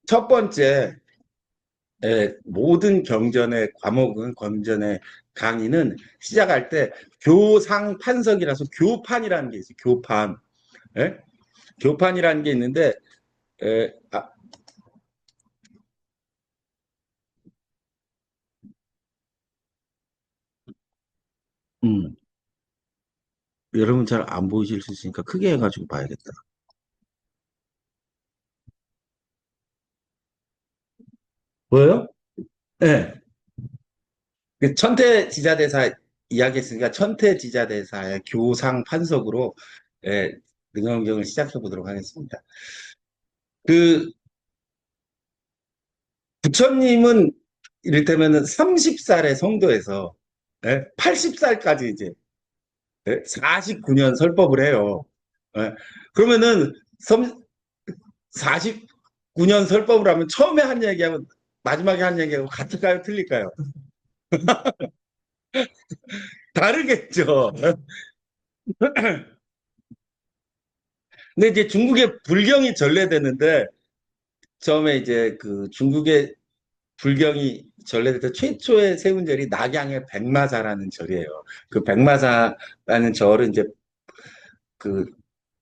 첫 번째, 모든 경전의 과목은 경전의 강의는 시작할 때 교상 판석이라서 교판이라는 게 있어요. 교판. 예? 교판이라는 게 있는데 에, 아, 음, 여러분 잘 안 보이실 수 있으니까 크게 해가지고 봐야겠다. 보여요? 네. 그 천태지자대사 이야기했으니까 천태지자대사의 교상 판석으로 예, 능엄경을 시작해 보도록 하겠습니다. 그 부처님은 이를테면은 30살의 성도에서 80살까지 이제 49년 설법을 해요. 예, 그러면은 49년 설법을 하면 처음에 한 얘기하고 마지막에 한 얘기하고 같을까요? 틀릴까요? 다르겠죠. 근데 이제 중국에 불경이 전래되는데 처음에 이제 그 중국의 불경이 전래될 때 최초의 세운 절이 낙양의 백마사라는 절이에요. 그 백마사라는 절은 이제 그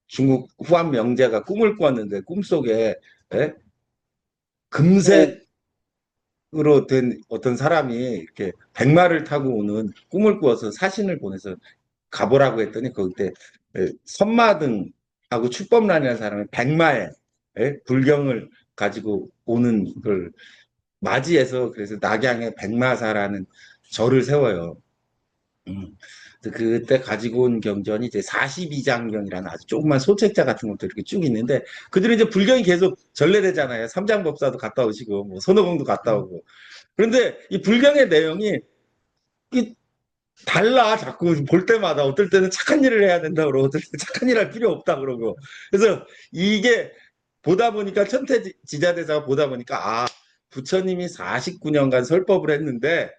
중국 후한 명제가 꿈을 꿨는데 꿈속에 예? 금색으로 된 어떤 사람이 이렇게 백마를 타고 오는 꿈을 꾸어서 사신을 보내서 가보라고 했더니 거기 때 선마등하고 축법란이라는 사람이 백마에 불경을 가지고 오는 걸 맞이해서 그래서 낙양에 백마사라는 절을 세워요. 음. 그때 가지고 온 경전이 이제 42장경이라는 아주 조그만 소책자 같은 것도 이렇게 쭉 있는데 그들은 이제 불경이 계속 전래되잖아요. 삼장법사도 갔다 오시고 뭐 손오공도 갔다 오고. 그런데 이 불경의 내용이 이 달라 자꾸 볼 때마다 어떨 때는 착한 일을 해야 된다 그러고 어떨 때는 착한 일 할 필요 없다 그러고 그래서 이게 보다 보니까 천태지자대사가 보다 보니까 부처님이 49년간 설법을 했는데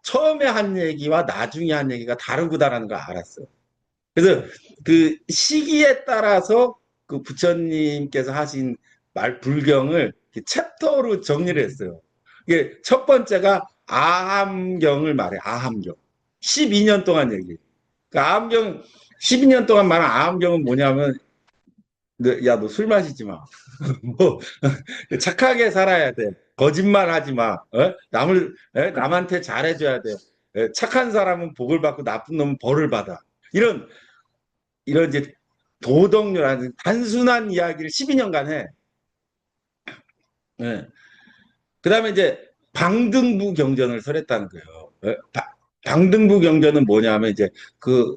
처음에 한 얘기와 나중에 한 얘기가 다르구나라는 걸 알았어요. 그래서 그 시기에 따라서 그 부처님께서 하신 말 불경을 챕터로 정리를 했어요. 이게 첫 번째가 아함경을 말해. 아함경. 12년 동안 얘기. 그 아함경 12년 동안 말한 아함경은 뭐냐면 야, 너 술 마시지 마. 뭐 착하게 살아야 돼. 거짓말 하지 마. 남한테 잘해줘야 돼. 착한 사람은 복을 받고 나쁜 놈은 벌을 받아. 이런 이런 이제 도덕률하는 단순한 이야기를 12년간 해. 예. 그다음에 이제 방등부 경전을 설했다는 거예요. 방등부 경전은 뭐냐면 이제 그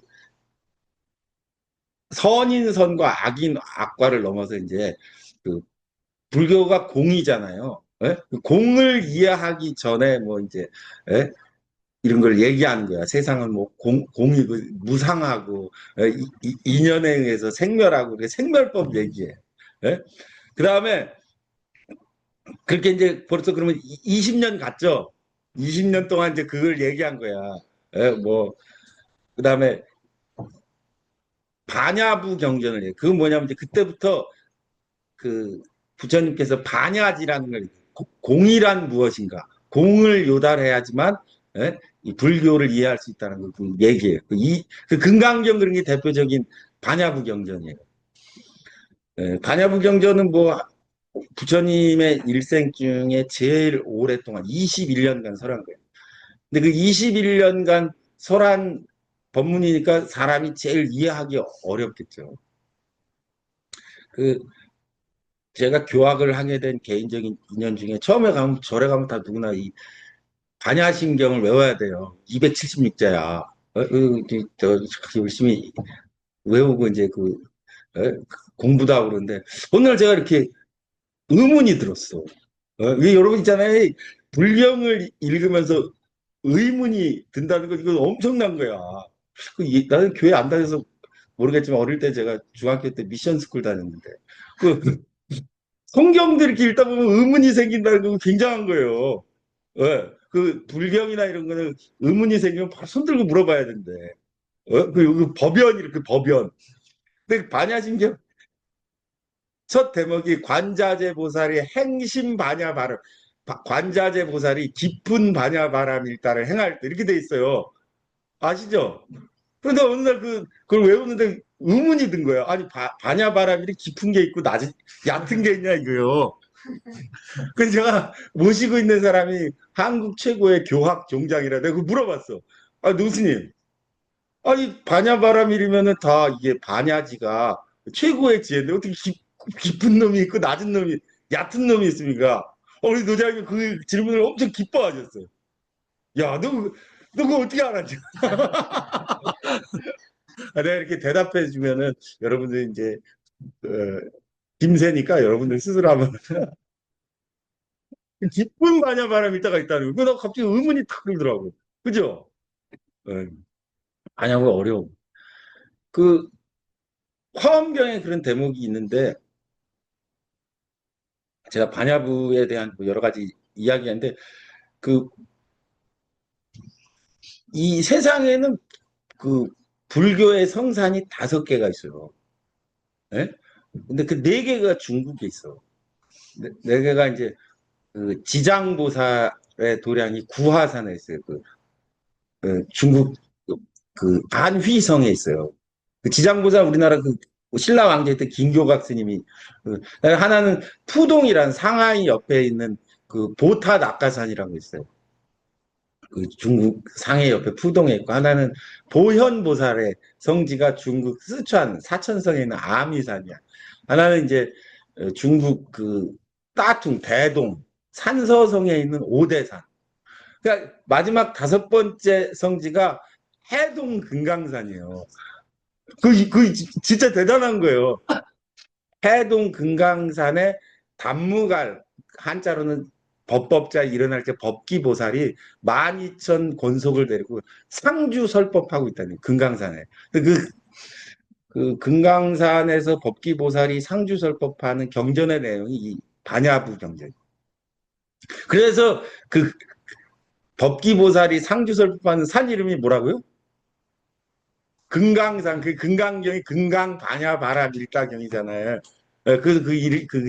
선인선과 악인 악과를 넘어서 이제 그 불교가 공이잖아요. 그 공을 이해하기 전에 뭐 이제 예? 이런 걸 얘기하는 거야. 세상은 뭐 공이고 무상하고 인연에 의해서 생멸하고 그 생멸법 얘기해. 그 다음에 그렇게 이제 벌써 그러면 20년 갔죠. 20년 동안 이제 그걸 얘기한 거야. 뭐 그다음에 반야부 경전을 해. 그건 뭐냐면 이제 그때부터 그 부처님께서 반야지라는 걸 공이란 무엇인가? 공을 요달해야지만 이 불교를 이해할 수 있다는 걸 얘기해요. 그 금강경 그런 게 대표적인 반야부 경전이에요. 반야부 경전은 뭐 부처님의 일생 중에 제일 오랫동안 21년간 설한 거예요. 근데 그 21년간 설한 법문이니까 사람이 제일 이해하기 어렵겠죠. 그 제가 교학을 하게 된 개인적인 인연 중에 처음에 가면 절에 가면 다 누구나 이 반야심경을 외워야 돼요. 276자야. 열심히 외우고 이제 공부도 하고 그러는데 어느 날 제가 이렇게 의문이 들었어. 이게 여러분 있잖아요. 불경을 읽으면서 의문이 든다는 거 이거 엄청난 거야. 나는 교회 안 다녀서 모르겠지만 어릴 때 제가 중학교 때 미션 스쿨 다녔는데 그 성경들 이렇게 읽다 보면 의문이 생긴다는 거 굉장한 거예요. 예. 그 불경이나 이런 거는 의문이 생기면 바로 손 들고 물어봐야 된대. 그 법연 이렇게 법연. 근데 반야신경 첫 대목이 관자재 보살이 행심 반야 바람. 관자재 보살이 깊은 반야 바람 일다를 행할 때 이렇게 돼 있어요. 아시죠? 그런데 어느 날 그걸 외우는데 의문이 든 거예요. 아니 반야 바람이 깊은 게 있고 낮은 얕은 게 있냐 이거요. 그래서 제가 모시고 있는 사람이 한국 최고의 교학 종장이라 내가 그거 물어봤어. 아, 노스님. 아니, 반야바람이면은 다 이게 반야지가 최고의 지혜인데 어떻게 깊은 놈이 있고 낮은 놈이, 얕은 놈이 있습니까? 우리 노장님 그 질문을 엄청 기뻐하셨어요. 야, 너 그거 어떻게 알았지? 내가 이렇게 대답해 주면은 여러분들 이제, 어, 김새니까 여러분들 스스로 한번 깊은 반야바람이 있다가 있다는 거. 나 갑자기 의문이 탁 들더라고. 그죠? 예. 반야가 어려워. 그 화엄경에 그런 대목이 있는데 제가 반야부에 대한 뭐 여러 가지 이야기인데 그 이 세상에는 그 불교의 성산이 5개가 있어요. 예? 근데 그 4개가 중국에 있어. 네 개가 이제 그 지장보살의 도량이 구화산에 있어요. 중국 안휘성에 있어요. 그 지장보살 우리나라 그 신라 왕제 때 김교각 스님이 하나는 푸동이란 상하이 옆에 있는 그 보타 낙가산이라고 있어요. 그 중국 상해 옆에 푸동에 있고 하나는 보현보살의 성지가 중국 쓰촨 사천성에 있는 아미산이야. 하나는 이제 중국 그 따퉁 대동 산서성에 있는 오대산. 그러니까 마지막 5번째 성지가 해동 금강산이에요. 진짜 대단한 거예요. 해동 금강산에 단무갈 한자로는 법법자 일어날 때 법기보살이 12,000 권속을 데리고 상주설법하고 있다니 금강산에. 그 금강산에서 법기보살이 상주설법하는 경전의 내용이 이 반야부 경전. 그래서 그 법기보살이 상주설법하는 산 이름이 뭐라고요? 금강산, 그 금강경이 금강반야바라밀가경이잖아요.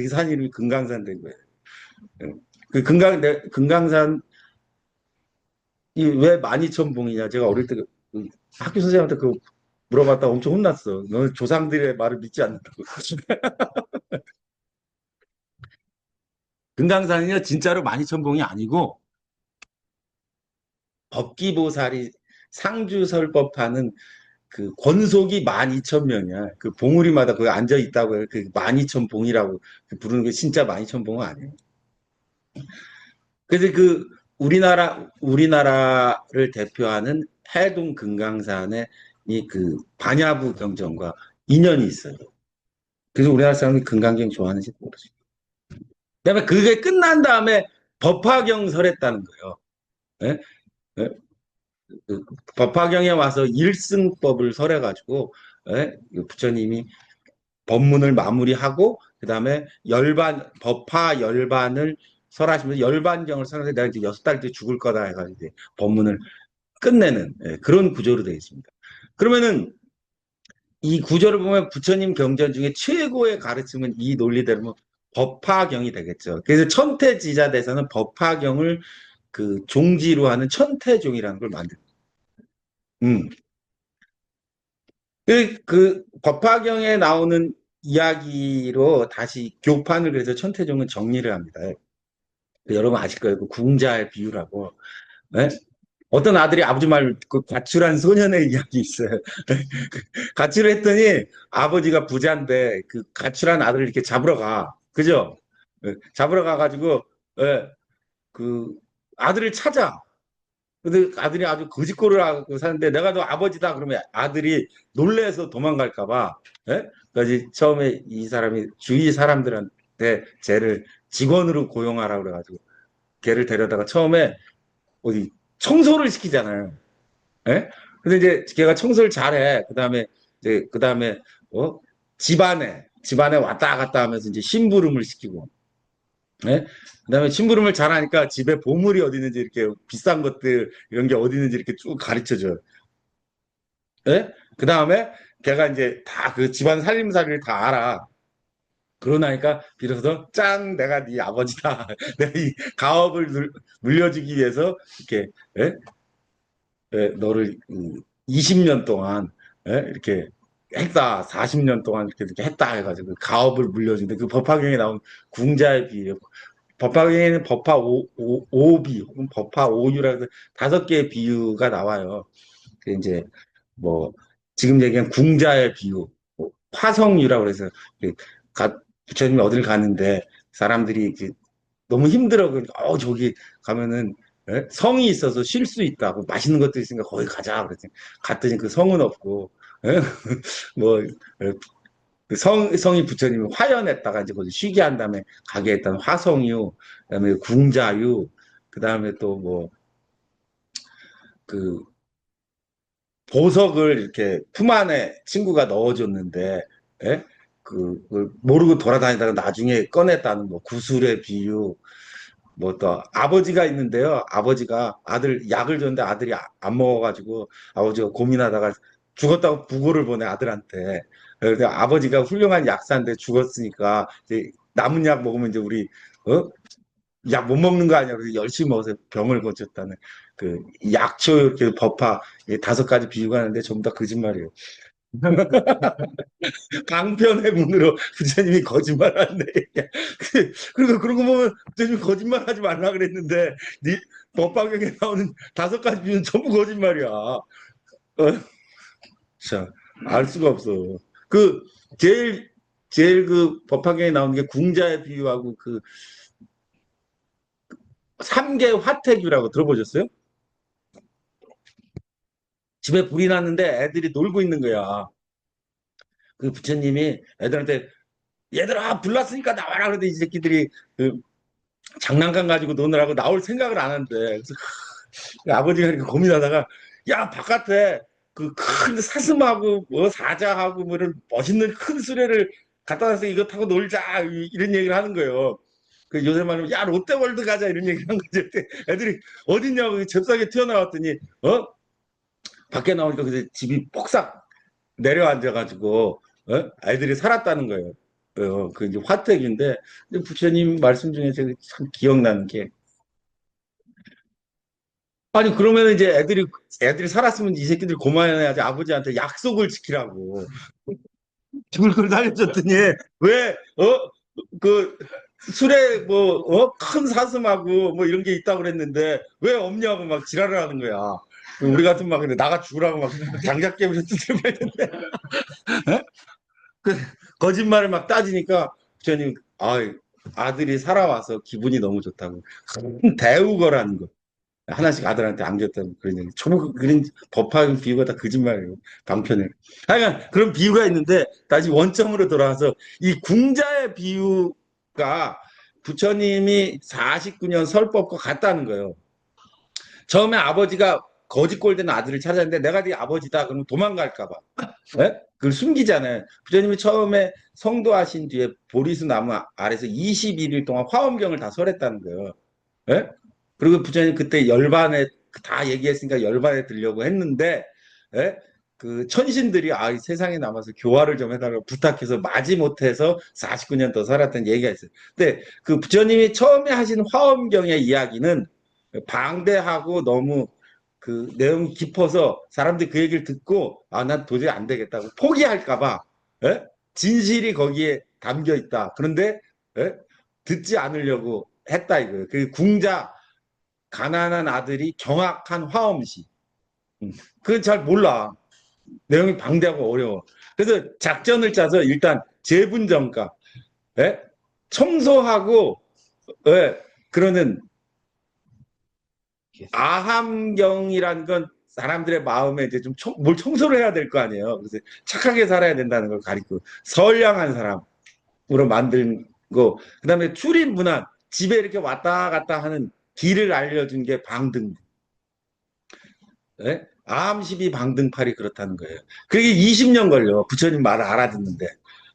산 이름이 금강산 된 거예요. 금강산이 왜 12,000봉이냐? 제가 어릴 때 학교 선생님한테 물어봤다 엄청 혼났어. 너는 조상들의 말을 믿지 않는다고. 금강산이요, 진짜로 12,000봉이 아니고, 법기보살이 상주설법하는 그 권속이 12,000명이야. 그 봉우리마다 거기 앉아 있다고 해요. 그 12,000봉이라고 부르는 게 진짜 12,000봉은 아니에요. 그래서 우리나라를 대표하는 해동 금강산의 이 그 반야부 경전과 인연이 있어요. 그래서 우리나라 사람이 금강경 좋아하는지 모르죠. 그다음에 그게 끝난 다음에 법화경 설했다는 거예요. 예? 예? 그 법화경에 와서 일승법을 설해가지고 예? 부처님이 법문을 마무리하고 그다음에 법화 열반을 설하시면서 열반경을 설하는데 내가 이제 6달 뒤에 죽을 거다 해가지고 이제 법문을 끝내는 예, 그런 구조로 되어 있습니다. 그러면은 이 구조를 보면 부처님 경전 중에 최고의 가르침은 이 논리대로면 법화경이 되겠죠. 그래서 천태지자대에서는 법화경을 그 종지로 하는 천태종이라는 걸 만듭니다. 음. 법화경에 나오는 이야기로 다시 교판을 그래서 천태종은 정리를 합니다. 여러분 아실 거예요. 그 궁잘 비유라고. 네? 어떤 아들이 아버지 말 듣고 가출한 소년의 이야기 있어요. 가출을 했더니 아버지가 부자인데 그 가출한 아들을 이렇게 잡으러 가. 그죠? 잡으러 가가지고, 예, 그 아들을 찾아. 근데 아들이 아주 거짓골을 하고 사는데 내가 너 아버지다 그러면 아들이 놀래서 도망갈까 봐. 예? 그래서 처음에 이 사람이 주위 사람들한테 쟤를 직원으로 고용하라 그래가지고 걔를 데려다가 처음에 어디 청소를 시키잖아요. 예? 근데 이제 걔가 청소를 잘해. 그다음에 어? 집안에 왔다 갔다 하면서 이제 심부름을 시키고 예? 그다음에 심부름을 잘하니까 집에 보물이 어디 있는지 이렇게 비싼 것들 이런 게 어디 있는지 이렇게 쭉 가르쳐 줘요. 예? 그다음에 걔가 이제 다 그 집안 살림살이를 다 알아. 그러나니까 비로소 짠 내가 네 아버지다. 내가 이 가업을 물려주기 위해서 이렇게 예? 너를 20년 동안 이렇게 했다. 40년 동안 이렇게 했다 해가지고 그 가업을 물려주는데 그 법화경에 나온 궁자의 비유. 법화경에는 법화 오비 혹은 법화 오유라고 해서 5개의 비유가 나와요. 그 이제 뭐 지금 얘기한 궁자의 비유, 뭐 화성유라고 해서 그 부처님이 어딜 가는데 사람들이 이렇게 너무 힘들어. 저기 가면은 성이 있어서 쉴 수 있다고 맛있는 것도 있으니까 거기 가자. 그랬더니 갔더니 그 성은 없고 에? 뭐 그 성이 부처님이 화연했다가 이제 거기 쉬게 한 다음에 가게 했던 화성유, 그다음에 궁자유, 그다음에 또 뭐 그 보석을 이렇게 품 안에 친구가 넣어줬는데 에? 그걸 모르고 돌아다니다가 나중에 꺼냈다는 뭐 구술의 비유, 뭐 또 아버지가 있는데요. 아버지가 아들 약을 줬는데 아들이 안 먹어가지고 아버지가 고민하다가 죽었다고 부고를 보내 아들한테. 그래서 아버지가 훌륭한 약사인데 죽었으니까 이제 남은 약 먹으면 이제 우리 어? 약 못 먹는 거 아니야. 그래서 열심히 먹어서 병을 고쳤다는 그 약초 이렇게 법화 5가지 비유가 하는데 전부 다 거짓말이에요. 강편의 문으로 부처님이 거짓말한대. 그리고 그런 거 보면 부처님이 거짓말하지 말라 그랬는데 네 법화경에 나오는 5가지 비유는 전부 거짓말이야. 자, 알 수가 없어. 그 제일 그 법화경에 나오는 게 궁자의 비유하고 그 삼계 화태규라고 들어보셨어요? 집에 불이 났는데 애들이 놀고 있는 거야. 그 부처님이 애들한테 얘들아 불났으니까 나와라 그러더니 이 새끼들이 그 장난감 가지고 노느라고 나올 생각을 안 한대. 그래서 아버지가 이렇게 고민하다가 야 바깥에 그 큰 사슴하고 뭐 사자하고 뭐 이런 멋있는 큰 수레를 갖다 놔서 이거 타고 놀자 이런 얘기를 하는 거예요. 그 요새 말하면 야 롯데월드 가자 이런 얘기를 한 거지. 애들이 어딨냐고 잽싸게 튀어나왔더니 밖에 나오니까 그 집이 뽁싹 내려앉아가지고 아이들이 살았다는 거예요. 그 이제 화택인데 부처님 말씀 중에 제가 참 기억나는 게 아니 그러면 이제 애들이 살았으면 이 새끼들 고마워해야지 아버지한테 약속을 지키라고 죽을 걸 살려줬더니 왜 그 술에 큰 사슴하고 뭐 이런 게 있다고 그랬는데 왜 없냐고 막 지랄을 하는 거야. 우리 같은 막 근데 나가 죽으라고 막 장작 깨부려 두드려 댔는데 그 거짓말을 막 따지니까 부처님 아들이 살아와서 기분이 너무 좋다고 큰 대우거라는 거 하나씩 아들한테 안겼다는 그런 얘기. 초보 그런 법화의 비유가 다 거짓말이에요. 방편에. 하여간 그런 비유가 있는데 다시 원점으로 돌아와서 이 궁자의 비유가 부처님이 49년 설법과 같다는 거예요. 처음에 아버지가 거짓골된 아들을 찾았는데 내가 네 아버지다 그러면 도망갈까 봐. 예? 그걸 숨기잖아요. 부처님이 처음에 성도하신 뒤에 보리수 나무 아래서 21일 동안 화엄경을 다 설했다는 거예요. 예? 그리고 부처님 그때 열반에 다 얘기했으니까 열반에 들려고 했는데 예? 그 천신들이 이 세상에 남아서 교화를 좀 해달라고 부탁해서 마지 못해서 49년 더 살았다는 얘기가 있어요. 근데 그 부처님이 처음에 하신 화엄경의 이야기는 방대하고 너무 그 내용이 깊어서 사람들이 그 얘기를 듣고 난 도저히 안 되겠다고 포기할까 봐 진실이 거기에 담겨 있다. 그런데 예? 듣지 않으려고 했다 이거예요. 그 궁자 가난한 아들이 정확한 화엄시. 그건 잘 몰라. 내용이 방대하고 어려워. 그래서 작전을 짜서 일단 재분정가, 예? 청소하고 그러는 아함경이란 건 사람들의 마음에 이제 좀 뭘 청소를 해야 될 거 아니에요. 그래서 착하게 살아야 된다는 걸 가리고 선량한 사람으로 만들고 그다음에 출입 문안 집에 이렇게 왔다 갔다 하는 길을 알려준 게 방등. 예? 암십이 방등팔이 그렇다는 거예요. 그게 20년 걸려. 부처님 말을 알아듣는데.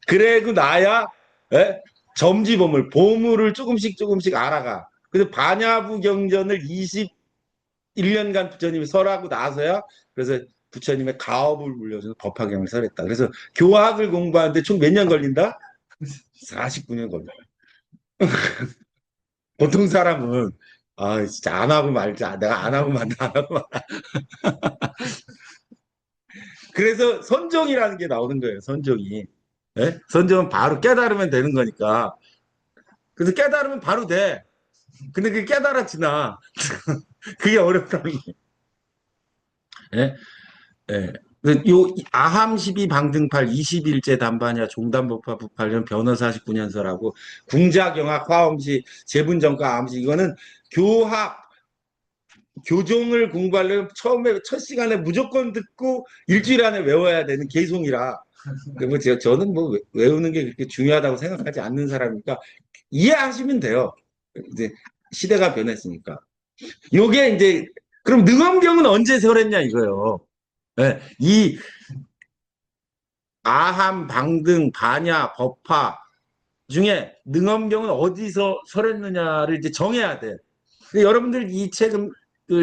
그래고 나야 예? 점지보물, 보물을 조금씩 조금씩 알아가. 그래서 반야부 경전을 21년간 부처님이 설하고 나서야 그래서 부처님의 가업을 물려줘서 법화경을 설했다. 그래서 교학을 공부하는데 총 몇 년 걸린다? 49년 걸려. 보통 사람은 아 진짜 안 하고 말자. 내가 안 하고 만다 안 하고 말. 그래서 선정이라는 게 나오는 거예요. 선정이. 예? 선정은 바로 깨달으면 되는 거니까. 그래서 깨달으면 바로 돼. 근데 그게 깨달아지나. 그게 어렵다는 게. 예? 예. 요 아함 12 방등팔 21제 담반야 종단법화 부팔련 변호 49년설하고 궁자경학 화엄시 재분정과 암시 이거는 교학 교종을 공부하려면 처음에 첫 시간에 무조건 듣고 일주일 안에 외워야 되는 개송이라 뭐 저는 뭐 외우는 게 그렇게 중요하다고 생각하지 않는 사람이니까 이해하시면 돼요. 이제 시대가 변했으니까. 요게 이제 그럼 능엄경은 언제 설했냐 이거요. 네, 이 아함, 방등, 반야, 법화 중에 능엄경은 어디서 설했느냐를 이제 정해야 돼. 근데 여러분들 이 책을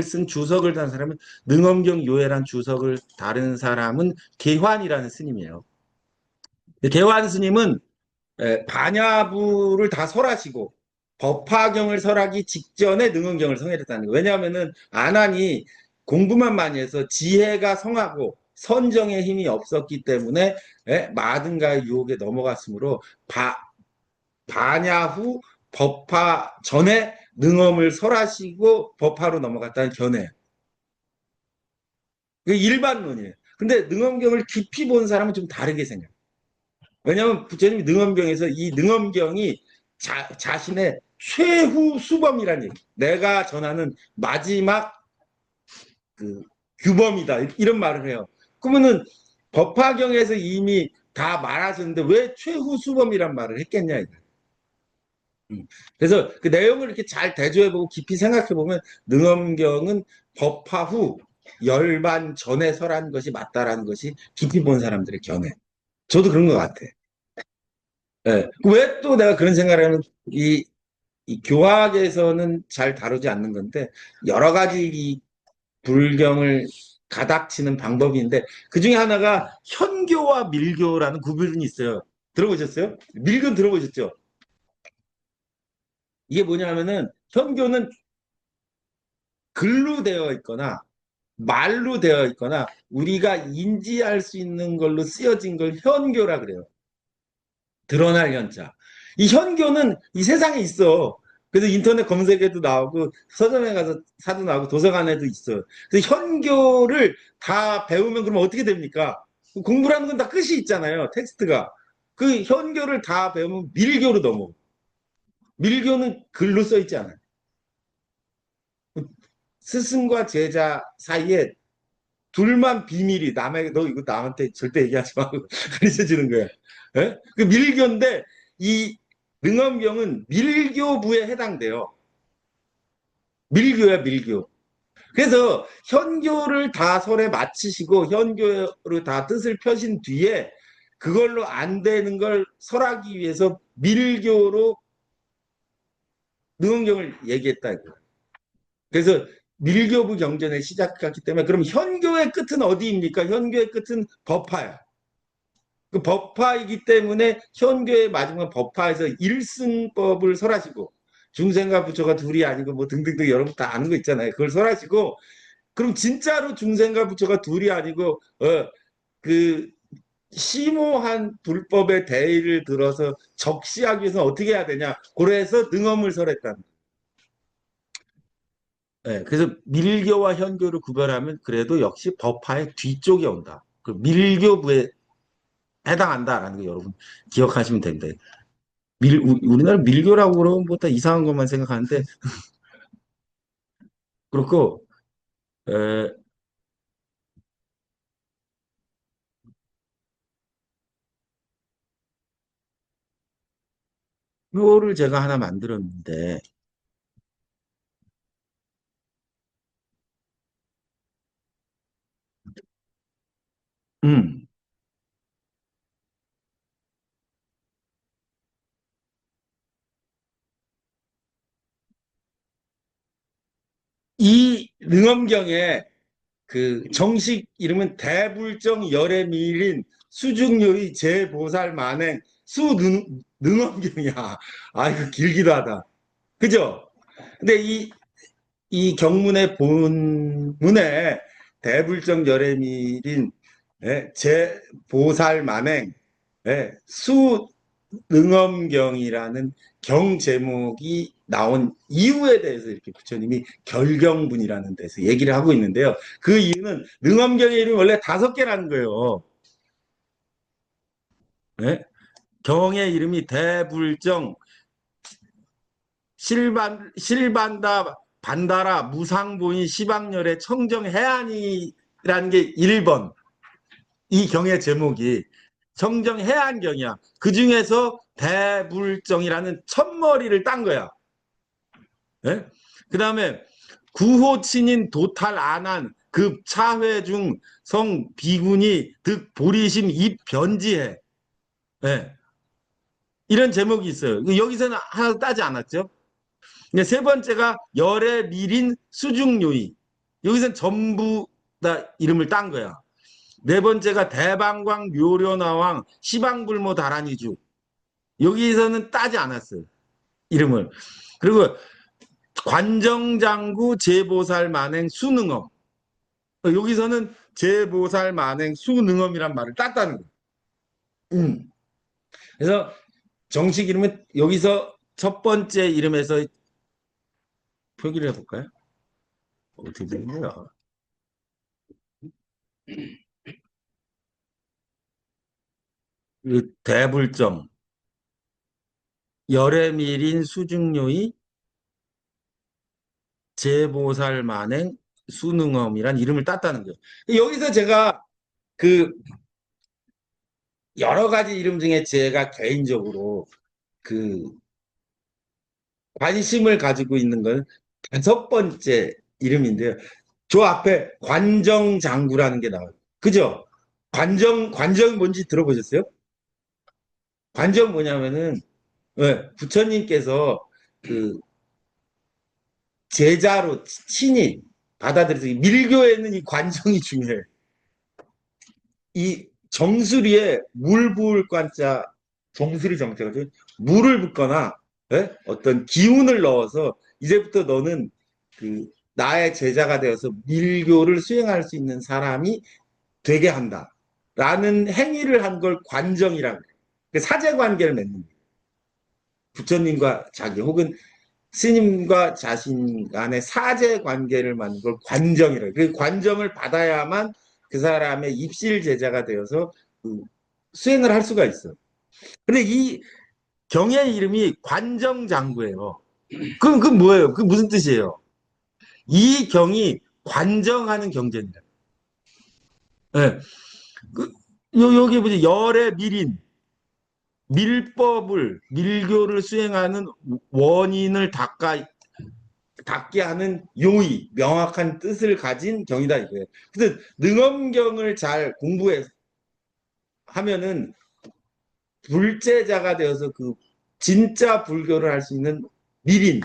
쓴 주석을 단 사람은 능엄경 요해란 주석을 다른 사람은 계환이라는 스님이에요. 계환 스님은 반야부를 다 설하시고 법화경을 설하기 직전에 능엄경을 성했다는 거예요. 왜냐하면은 안한이 공부만 많이 해서 지혜가 성하고 선정의 힘이 없었기 때문에 마든가의 유혹에 넘어갔으므로 반야 후 법화 전에 능엄을 설하시고 법화로 넘어갔다는 견해예요. 그게 일반론이에요. 근데 능엄경을 깊이 본 사람은 좀 다르게 생각해요. 왜냐하면 부처님이 능엄경에서 이 능엄경이 자신의 최후 수범이라는 얘기. 내가 전하는 마지막 그 규범이다. 이런 말을 해요. 그러면은 법화경에서 이미 다 말하셨는데 왜 최후 수범이란 말을 했겠냐. 그래서 그 내용을 이렇게 잘 대조해보고 깊이 생각해보면 능엄경은 법화 후 열반 전에 설한 것이 맞다라는 것이 깊이 본 사람들의 견해. 저도 그런 것 같아. 예. 왜 또 내가 그런 생각을 하면 이 교학에서는 잘 다루지 않는 건데 여러 가지 이 불경을 가닥치는 방법인데 그 중에 하나가 현교와 밀교라는 구분이 있어요. 들어보셨어요? 밀교는 들어보셨죠? 이게 뭐냐면은 현교는 글로 되어 있거나 말로 되어 있거나 우리가 인지할 수 있는 걸로 쓰여진 걸 현교라 그래요. 드러날 현자. 이 현교는 이 세상에 있어. 그래서 인터넷 검색에도 나오고 서점에 가서 사도 나오고 도서관에도 있어. 그래서 현교를 다 배우면 그럼 어떻게 됩니까? 공부라는 건 다 끝이 있잖아요. 텍스트가. 그 현교를 다 배우면 밀교로 넘어. 밀교는 글로 써 있지 않아요. 스승과 제자 사이에 둘만 비밀이 남에게 너 이거 남한테 절대 얘기하지 말고 가르쳐 주는 거야. 예? 그 밀교인데 이 능엄경은 밀교부에 해당돼요. 밀교야 밀교. 그래서 현교를 다 설에 마치시고 현교를 다 뜻을 펴신 뒤에 그걸로 안 되는 걸 설하기 위해서 밀교로 능엄경을 얘기했다. 그래서 밀교부 경전을 시작했기 때문에 그럼 현교의 끝은 어디입니까? 현교의 끝은 법화야. 그 법화이기 때문에 현교의 마지막 법화에서 일승법을 설하시고 중생과 부처가 둘이 아니고 뭐 등등등 여러분 다 아는 거 있잖아요. 그걸 설하시고 그럼 진짜로 중생과 부처가 둘이 아니고 그 심오한 불법의 대의를 들어서 적시하기 위해서 어떻게 해야 되냐? 그래서 능엄을 설했다는. 네, 그래서 밀교와 현교를 구별하면 그래도 역시 법화의 뒤쪽에 온다. 그 밀교부에 해당한다라는 거 여러분 기억하시면 됩니다. 우리나라 밀교라고 그러면 뭐다 이상한 것만 생각하는데 그렇고 에, 표를 제가 하나 만들었는데 음, 이 능엄경에 그 정식 이름은 대불정 열애미일인 수중요의 제보살 만행 수능엄경이야. 아, 이거 길기도 하다. 그죠? 근데 이 경문의 본문에 대불정 열애밀인 제보살 만행 수능엄경이라는 경 제목이 나온 이유에 대해서 이렇게 부처님이 결경분이라는 데서 얘기를 하고 있는데요. 그 이유는 능엄경의 이름이 원래 5개라는 거예요. 예? 경의 이름이 대불정, 실반다, 반다라, 무상보인, 시방열의 청정해안이라는 게 1번. 이 경의 제목이 청정해안경이야. 그 중에서 대불정이라는 첫머리를 딴 거야. 예? 그 다음에 구호친인 도탈 안한 급 차회 중 성 비군이 득 보리심 입 변지해. 예. 이런 제목이 있어요. 여기서는 하나도 따지 않았죠. 세 번째가 열의 밀인 수중요의. 여기서는 전부 다 이름을 딴 거야. 네 번째가 대방광 묘련화왕 시방불모 다란이주. 여기서는 따지 않았어요. 이름을. 그리고 관정장구 제보살 만행 수능엄. 여기서는 제보살 만행 수능엄이란 말을 땄다는 거예요. 그래서 정식 이름은 여기서 첫 번째 이름에서 표기를 해볼까요? 어떻게 되는 거야? 대불정, 열애밀인 수중료의 제보살 만행 수능엄이란 이름을 땄다는 거예요. 여기서 제가 그 여러 가지 이름 중에 제가 개인적으로 그 관심을 가지고 있는 건 5번째 이름인데요. 저 앞에 관정장구라는 게 나와요. 그죠? 관정이 뭔지 들어보셨어요? 관정 뭐냐면은, 부처님께서 그 제자로 친히 받아들여서 밀교에는 이 관정이 중요해요. 이 정수리에 물 부을 관자, 정수리 정자가 물을 붓거나 어떤 기운을 넣어서 이제부터 너는 그 나의 제자가 되어서 밀교를 수행할 수 있는 사람이 되게 한다. 라는 행위를 한 걸 관정이라고 해요. 사제 관계를 맺는 거예요. 부처님과 자기 혹은 스님과 자신 간의 사제 관계를 만든 걸 관정이라고. 그 관정을 받아야만 그 사람의 입실 제자가 되어서 그 수행을 할 수가 있어. 근데 이 경의 이름이 관정장구예요. 그럼 뭐예요? 그 무슨 뜻이에요? 이 경이 관정하는 경전이다. 네. 그, 여기 보지 열의 밀인 밀교를 수행하는 원인을 닦게 하는 요의, 명확한 뜻을 가진 경이다 이거예요. 그래서 능엄경을 잘 공부해 하면은 불제자가 되어서 그 진짜 불교를 할 수 있는 밀인,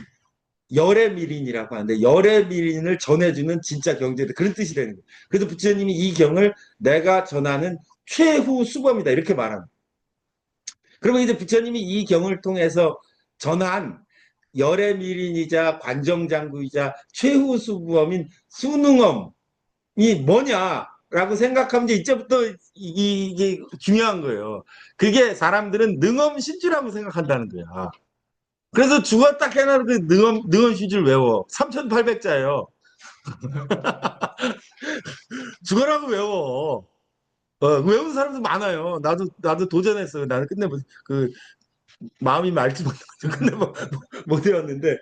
열의 밀인이라고 하는데 열의 밀인을 전해주는 진짜 경제다 그런 뜻이 되는 거예요. 그래서 부처님이 이 경을 내가 전하는 최후 수범이다 이렇게 말합니다. 그러면 이제 부처님이 이 경을 통해서 전한 열의 밀인이자 관정장구이자 최후 수범인 수능엄이 뭐냐라고 생각하면 이제 이제부터 이게 중요한 거예요. 그게 사람들은 능엄신주라고 생각한다는 거야. 그래서 죽었다 깨나는 그 능엄신주를 외워. 3,800자예요. 죽어라고 외워. 외우는 사람도 많아요. 나도 도전했어요. 나는 끝내 그 마음이 맑지 못해가지고 끝내 못 외웠는데.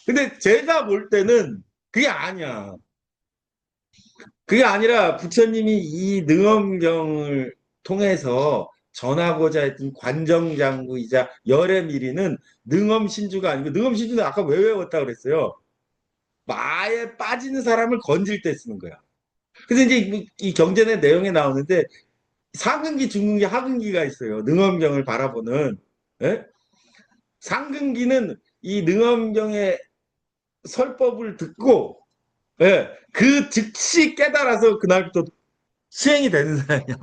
근데 제가 볼 때는 그게 아니야. 그게 아니라 부처님이 이 능엄경을 통해서 전하고자 했던 관정장구이자 열애미리는 능엄신주가 아니고 능엄신주는 아까 왜 외웠다고 그랬어요? 마에 빠지는 사람을 건질 때 쓰는 거야. 근데 이제 이 경전의 내용에 나오는데 상근기, 중근기, 하근기가 있어요. 능엄경을 바라보는. 예? 상근기는 이 능엄경의 설법을 듣고 예, 그 즉시 깨달아서 그날부터 수행이 되는 사람이야.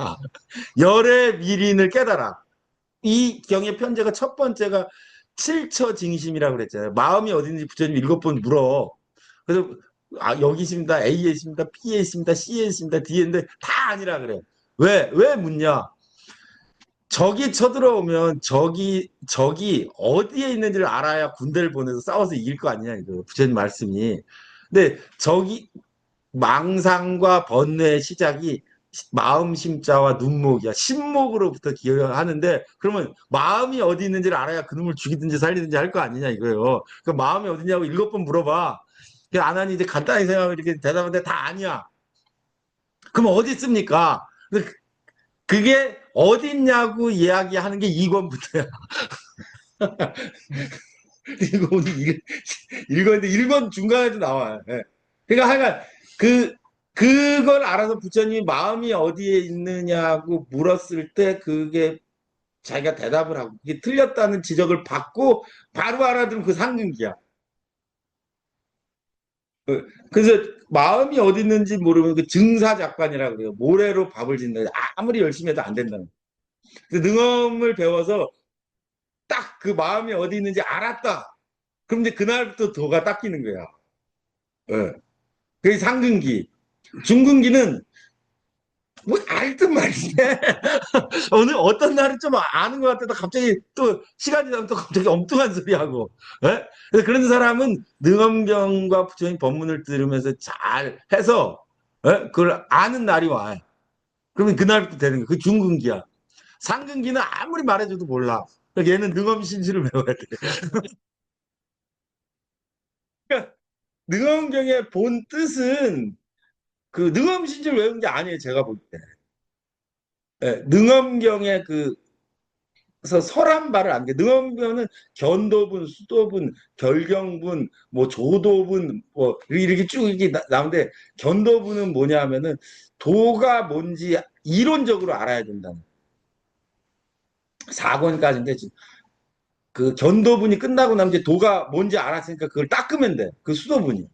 열의 미린을 깨달아. 이 경의 편제가 첫 번째가 칠처징심이라고 그랬잖아요. 마음이 어딘지 부처님 7번 물어. 그래서 여기 있습니다. A에 있습니다. B에 있습니다. C에 있습니다. D에 있는데 다 아니라 그래. 왜 묻냐? 적이 쳐들어오면 적이 어디에 있는지를 알아야 군대를 보내서 싸워서 이길 거 아니냐, 이거. 부처님 말씀이. 근데 적이 망상과 번뇌의 시작이 마음 심자와 눈목이야. 심목으로부터 기여하는데 그러면 마음이 어디 있는지를 알아야 그놈을 죽이든지 살리든지 할 거 아니냐 이거예요. 그 마음이 어디냐고 7번 물어봐. 안 하니 이제 간단히 생각하면 이렇게 대답하는데 다 아니야. 그럼 어디 있습니까? 그게 어딨냐고 이야기하는 게 2권부터야. 이거 오늘 읽었는데 1권 중간에도 나와요. 예. 그러니까 하여간 그 그걸 알아서 부처님이 마음이 어디에 있느냐고 물었을 때 그게 자기가 대답을 하고 그게 틀렸다는 지적을 받고 바로 알아들은 그 상근기야. 그래서 마음이 어디 있는지 모르면 그 증사작반이라고 그래요. 모래로 밥을 짓는다. 아무리 열심히 해도 안 된다는. 그 능엄을 배워서 딱 그 마음이 어디 있는지 알았다. 그럼 이제 그날부터 도가 닦이는 거야. 예. 그게 상근기. 중근기는 뭐 알듯 말이네. 오늘 어떤 날은 좀 아는 것 같다가 갑자기 또 시간이 지나면 또 갑자기 엉뚱한 소리 하고. 예? 그래서 그런 사람은 능엄경과 부처님 법문을 들으면서 잘 해서 예? 그걸 아는 날이 와. 그러면 그날부터 되는 거야. 그 중근기야. 상근기는 아무리 말해줘도 몰라. 그러니까 얘는 능엄신지를 배워야 돼. 그러니까 능엄경의 본 뜻은 그 능엄신지를 외운 게 아니에요. 제가 볼 때. 예, 능엄경의 그래서 설한발을 안 돼. 능엄경은 견도분, 수도분, 결경분, 뭐 조도분, 뭐 이렇게 쭉 이렇게 나오는데 견도분은 뭐냐 하면은 도가 뭔지 이론적으로 알아야 된다. 4권까지인데 그 견도분이 끝나고 나면 이제 도가 뭔지 알았으니까 그걸 닦으면 돼. 그 수도분이.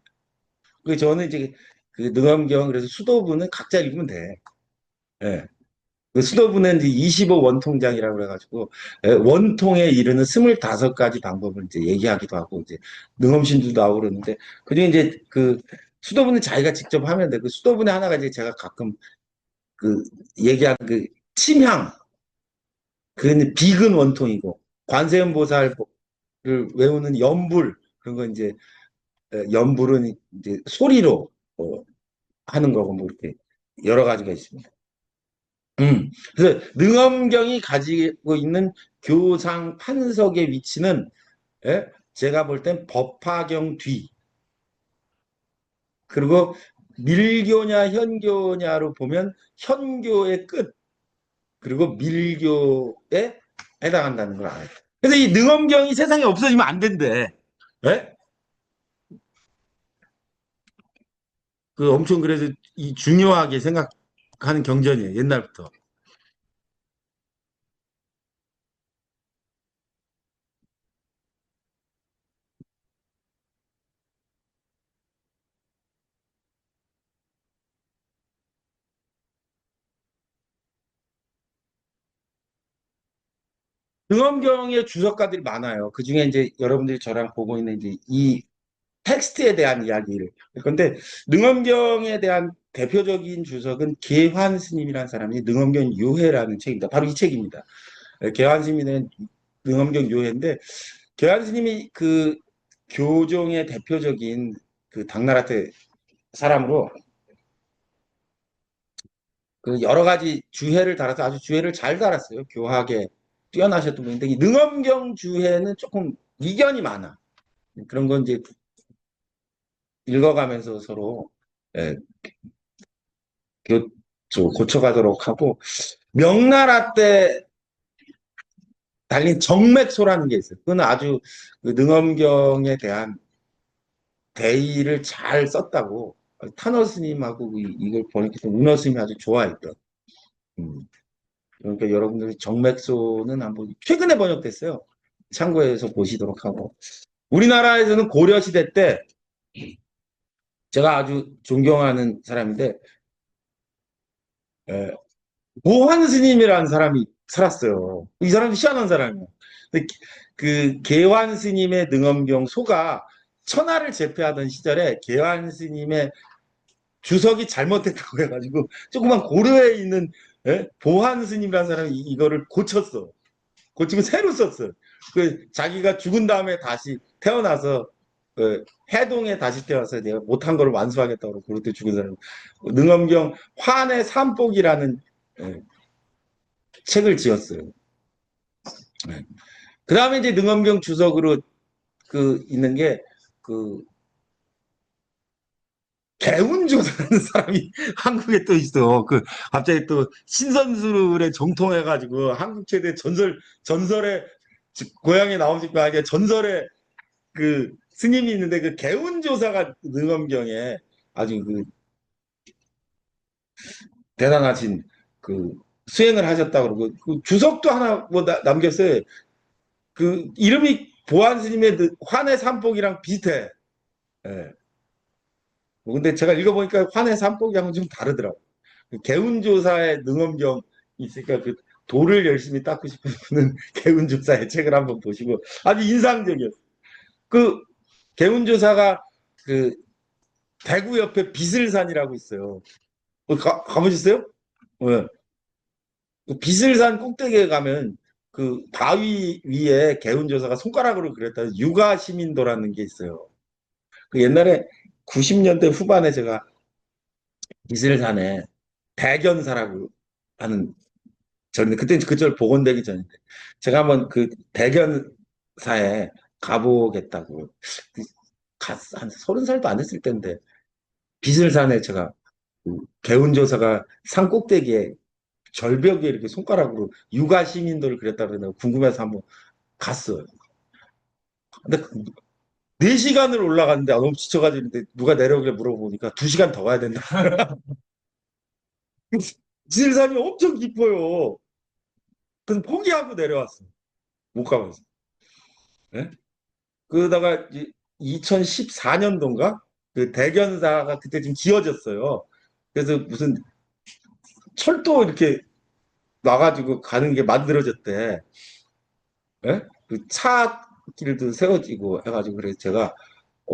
그 저는 이제 그 능엄경 그래서 수도분은 각자 읽으면 돼. 예. 그 수도분은 이제 25 원통장이라고 그래가지고 원통에 이르는 25가지 방법을 이제 얘기하기도 하고 이제 능엄신주도 나오고 그러는데 그중에 이제 그 수도분은 자기가 직접 하면 돼. 그 수도분의 하나가 이제 제가 가끔 그 얘기한 그 침향 그는 비근 원통이고 관세음보살을 외우는 연불 그런 거 이제 연불은 이제 소리로 하는 거고 뭐 이렇게 여러 가지가 있습니다. 그래서 능엄경이 가지고 있는 교상 판석의 위치는 예? 제가 볼 땐 법화경 뒤 그리고 밀교냐 현교냐로 보면 현교의 끝 그리고 밀교에 해당한다는 걸 알아요. 그래서 이 능엄경이 세상에 없어지면 안 된대. 예? 그 엄청 그래서 이 중요하게 생각하는 경전이에요. 옛날부터. 능엄경의 주석가들이 많아요. 그 중에 이제 여러분들이 저랑 보고 있는 이제 이 텍스트에 대한 이야기를. 그런데 능엄경에 대한 대표적인 주석은 계환 스님이라는 사람이 능엄경 요해라는 책입니다. 바로 이 책입니다. 계환 스님은 능엄경 요해인데 계환 스님이 그 교종의 대표적인 그 당나라 때 사람으로 그 여러 가지 주해를 달아서 아주 주해를 잘 달았어요. 교학에 뛰어나셨던 분인데 이 능엄경 주해는 조금 이견이 많아. 그런 건 이제 읽어가면서 서로 예, 고쳐가도록 하고 명나라 때 달린 정맥소라는 게 있어요. 그건 아주 그 능엄경에 대한 대의를 잘 썼다고 탄어 스님하고 이걸 보니까 운어 스님이 아주 좋아했던. 음. 그러니까 여러분들이 정맥소는 한번 최근에 번역됐어요. 참고해서 보시도록 하고 우리나라에서는 고려 시대 때 제가 아주 존경하는 사람인데, 에, 모환 스님이라는 사람이 살았어요. 이 사람이 희한한 사람이에요. 근데 그 계환 스님의 능엄경 소가 천하를 제패하던 시절에 계환 스님의 주석이 잘못됐다고 해가지고 조그만 고려에 있는 보환 스님이라는 사람이 이거를 고쳤어. 고치고 새로 썼어. 그 자기가 죽은 다음에 다시 태어나서 해동에 다시 태어나서 내가 못한 거를 완수하겠다고 그럴 때 죽은 사람. 능엄경 환의 삼복이라는 예, 책을 지었어요. 예. 그 다음에 이제 능엄경 주석으로 그 있는 게그 개운조사라는 사람이 한국에 또 있어. 그 갑자기 또 신선술에 정통해가지고 한국 최대 전설의 고향에 나오실 거 아니야. 전설의 그 스님이 있는데 그 개운조사가 능엄경에 아주 그 대단하신 그 수행을 하셨다고 그러고 그 주석도 하나 뭐 남겼어요. 그 이름이 보안 스님의 환의 삼복이랑 비슷해. 예. 뭐 근데 제가 읽어보니까 환의 삼복이랑은 좀 다르더라고. 그 개운조사의 능엄경 있으니까 그 돌을 열심히 닦고 싶은 분은 개운조사의 책을 한번 보시고 아주 인상적이었어요. 그 개운조사가 그 대구 옆에 비슬산이라고 있어요. 가보셨어요? 네. 그 비슬산 꼭대기에 가면 그 바위 위에 개운조사가 손가락으로 그렸다. 육아시민도라는 게 있어요. 그 옛날에 90년대 후반에 제가 비슬산에 대견사라고 하는 저는 그때 그절 복원되기 전인데 제가 한번 그 대견사에 가보겠다고 한 30살도 안 됐을 때인데 비슬산에 제가 그 개운조사가 산 꼭대기에 절벽에 이렇게 손가락으로 육아 시민들을 그렸다 그러는데 궁금해서 한번 갔어요. 근데 4시간을 올라갔는데 너무 지쳐가지고 누가 내려오길래 물어보니까 2시간 더 가야 된다. 지질산이 엄청 깊어요. 그래서 포기하고 내려왔어요. 못 가봤어요. 예? 그러다가 2014년도인가 그 대견사가 그때 좀 지어졌어요. 그래서 무슨 철도 이렇게 놔가지고 가는 게 만들어졌대. 예? 그 차길도 세워지고 해가지고 그래서 제가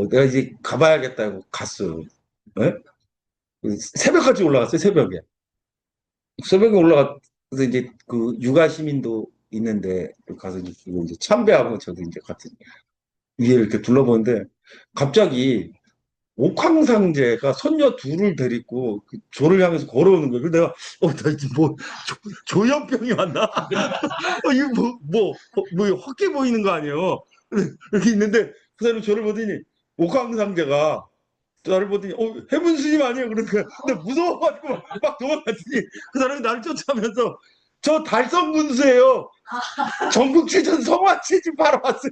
내가 이제 가봐야겠다 고 갔어요. 예? 그 새벽까지 올라갔어요. 새벽에 올라가서 이제 그 육아 시민도 있는데 가서 이제 참배하고 저도 이제 같은 위에 이렇게 둘러보는데 갑자기 옥황상제가 손녀 둘을 데리고 그 조를 향해서 걸어오는 거예요. 그래서 내가 나 이제 뭐 조현병이 왔나? 이거 뭐 헛게 보이는 거 아니에요? 이렇게 있는데 그 사람이 저를 보더니 옥황상제가 나를 보더니 해문 스님 아니에요? 그러니까 근데 무서워가지고 막 도망갔더니 그 사람이 나를 쫓아오면서 저 달성 군수예요. 전국 최전 성화 체집 바로 왔어요.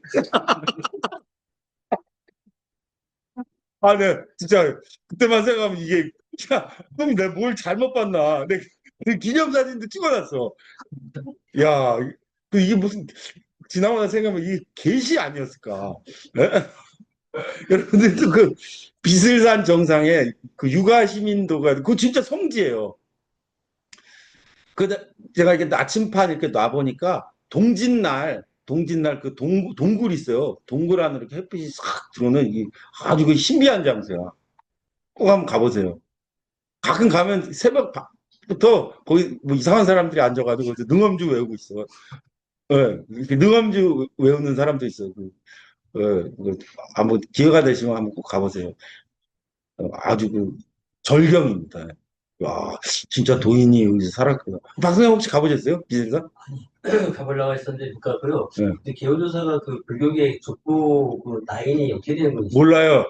아, 네, 진짜 그때만 생각하면 이게 야, 그럼 내가 뭘 잘못 봤나? 내 기념사진도 찍어놨어. 야, 이게 무슨 지나마다 생각하면 이게 계시 아니었을까? 네? 여러분들도 그 비슬산 정상에 그 육아 시민도가 그거 진짜 성지예요. 그 제가 이렇게 나침판 이렇게 놔 보니까 동짓날 그 동굴 있어요. 동굴 안으로 이렇게 햇빛이 싹 들어오는 아주 그 신비한 장소야. 꼭 한번 가보세요. 가끔 가면 새벽부터 거기 뭐 이상한 사람들이 앉아가지고 능엄주 외우고 있어. 이렇게 능엄주 외우는 사람도 있어. 한번 기회가 되시면 한번 꼭 가보세요. 아주 그 절경입니다. 와, 진짜 도인이 여기서 살았구나. 박성영 혹시 가보셨어요? 비실사? 가보려고 했었는데 못 가고요. 네. 근데 개호조사가 그 불교계 족보 그 라인이 어떻게 되는 건지. 몰라요.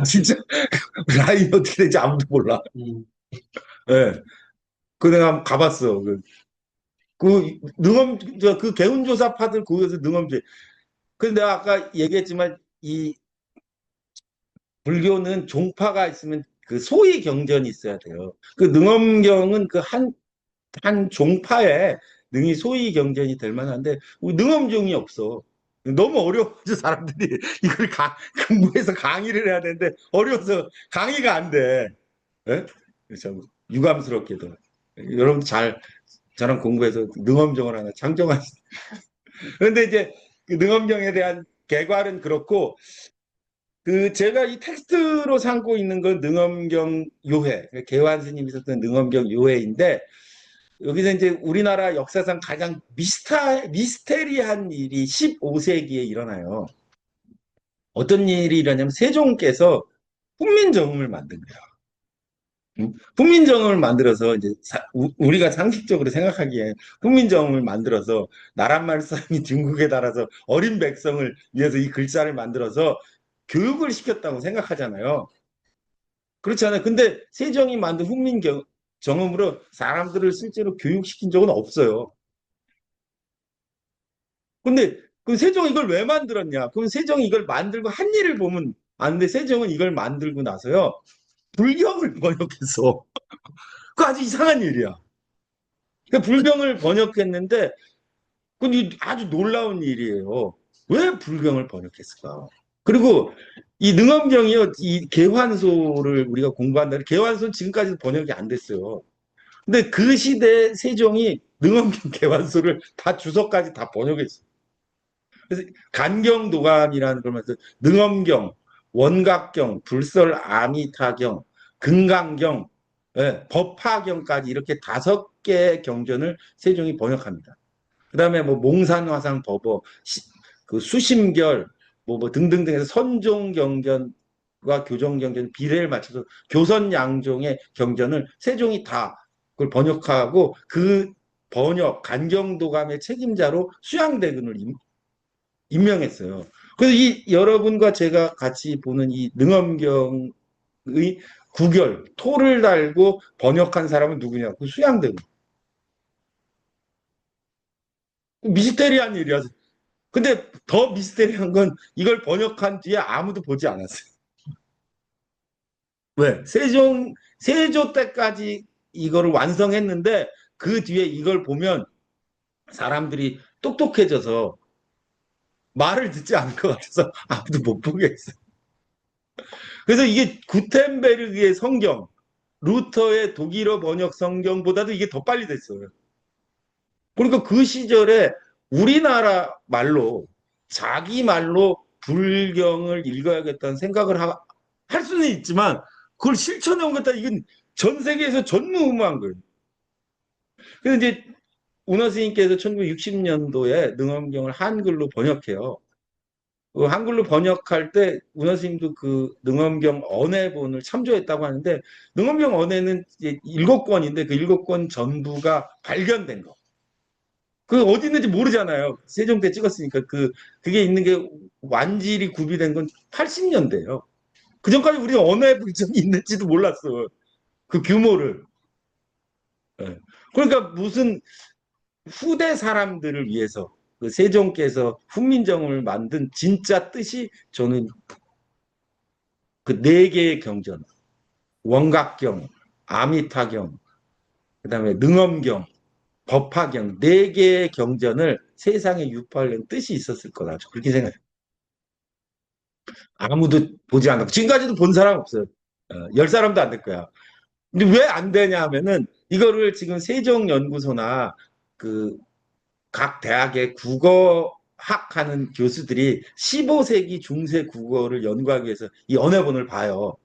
진짜 라인이 어떻게 되는지 아무도 몰라. 예. 그 내가 한번 가봤어. 그 개운조사파들 거기서 능엄제. 근데 내가 아까 얘기했지만 이 불교는 종파가 있으면 그 소위 경전이 있어야 돼요. 그 능엄경은 그 한 종파에 능이 소위 경전이 될 만한데 우리 능엄종이 없어. 너무 어려워서 사람들이 이걸 공부해서 강의를 해야 되는데 어려워서 강의가 안 돼. 예? 참 유감스럽게도. 여러분 잘 저랑 공부해서 능엄정을 하나 창정하시. 그런데 이제 그 능엄정에 대한 개괄은 그렇고 그 제가 이 텍스트로 삼고 있는 건 능엄경 요회, 개환 스님이 썼던 능엄경 요회인데 여기서 이제 우리나라 역사상 가장 미스테리한 일이 15세기에 일어나요. 어떤 일이 일어나냐면 세종께서 훈민정음을 만든 거예요. 훈민정음을 만들어서 이제 우리가 상식적으로 생각하기에 훈민정음을 만들어서 나란말 사람이 중국에 달아서 어린 백성을 위해서 이 글자를 만들어서 교육을 시켰다고 생각하잖아요. 그렇지 않아요. 근데 세종이 만든 훈민정음으로 사람들을 실제로 교육시킨 적은 없어요. 근데 그 세종이 이걸 왜 만들었냐? 그럼 세종이 이걸 만들고 한 일을 보면 안 돼. 세종은 이걸 만들고 나서요. 불경을 번역했어. 그 아주 이상한 일이야. 그 불경을 번역했는데 그건 아주 놀라운 일이에요. 왜 불경을 번역했을까? 그리고 이 능엄경이요, 이 개환소를 우리가 공부한다는 개환소는 지금까지도 번역이 안 됐어요. 근데 그 시대 세종이 능엄경 개환소를 다 주석까지 다 번역했어요. 그래서 간경도감이라는 그러면서 능엄경, 원각경, 불설 아미타경, 금강경, 예, 법화경까지 이렇게 5개의 경전을 세종이 번역합니다. 그다음에 뭐 몽산화상 법어, 그 수심결 뭐 등등등 해서 선종경전과 교정경전 비례를 맞춰서 교선양종의 경전을 세종이 다 그걸 번역하고 그 번역 간경도감의 책임자로 수양대군을 임명했어요. 그래서 이 여러분과 제가 같이 보는 이 능엄경의 구결, 토를 달고 번역한 사람은 누구냐? 그 수양대군. 미스테리한 일이야. 근데 더 미스테리한 건 이걸 번역한 뒤에 아무도 보지 않았어요. 왜? 세조 때까지 이거를 완성했는데 그 뒤에 이걸 보면 사람들이 똑똑해져서 말을 듣지 않을 것 같아서 아무도 못 보겠어요. 그래서 이게 구텐베르그의 성경, 루터의 독일어 번역 성경보다도 이게 더 빨리 됐어요. 그러니까 그 시절에 우리나라 말로 자기 말로 불경을 읽어야겠다는 생각을 할 수는 있지만 그걸 실천해 오겠다 이건 전 세계에서 전무후무한 거예요. 그래서 이제 운하 스님께서 1960년도에 능엄경을 한글로 번역해요. 그 한글로 번역할 때 운하 스님도 그 능엄경 언해본을 참조했다고 하는데 능엄경 언해는 이제 7권인데 그 7권 전부가 발견된 거. 그 어디 있는지 모르잖아요. 세종 때 찍었으니까 그게 있는 게 완질이 구비된 건 80년대예요. 그 전까지 우리가 언어의 불정이 있는지도 몰랐어. 그 규모를. 예. 그러니까 무슨 후대 사람들을 위해서 그 세종께서 훈민정음을 만든 진짜 뜻이 저는 그 4개의 경전, 원각경, 아미타경, 그다음에 능엄경, 법화경 4개의 경전을 세상에 유포하려는 뜻이 있었을 거다. 그렇게 생각해요. 아무도 보지 않았고 지금까지도 본 사람 없어요. 10사람도 안 될 거야. 근데 왜 안 되냐 하면은 이거를 지금 세종연구소나 그 각 대학의 국어학 하는 교수들이 15세기 중세 국어를 연구하기 위해서 이 언어본을 봐요.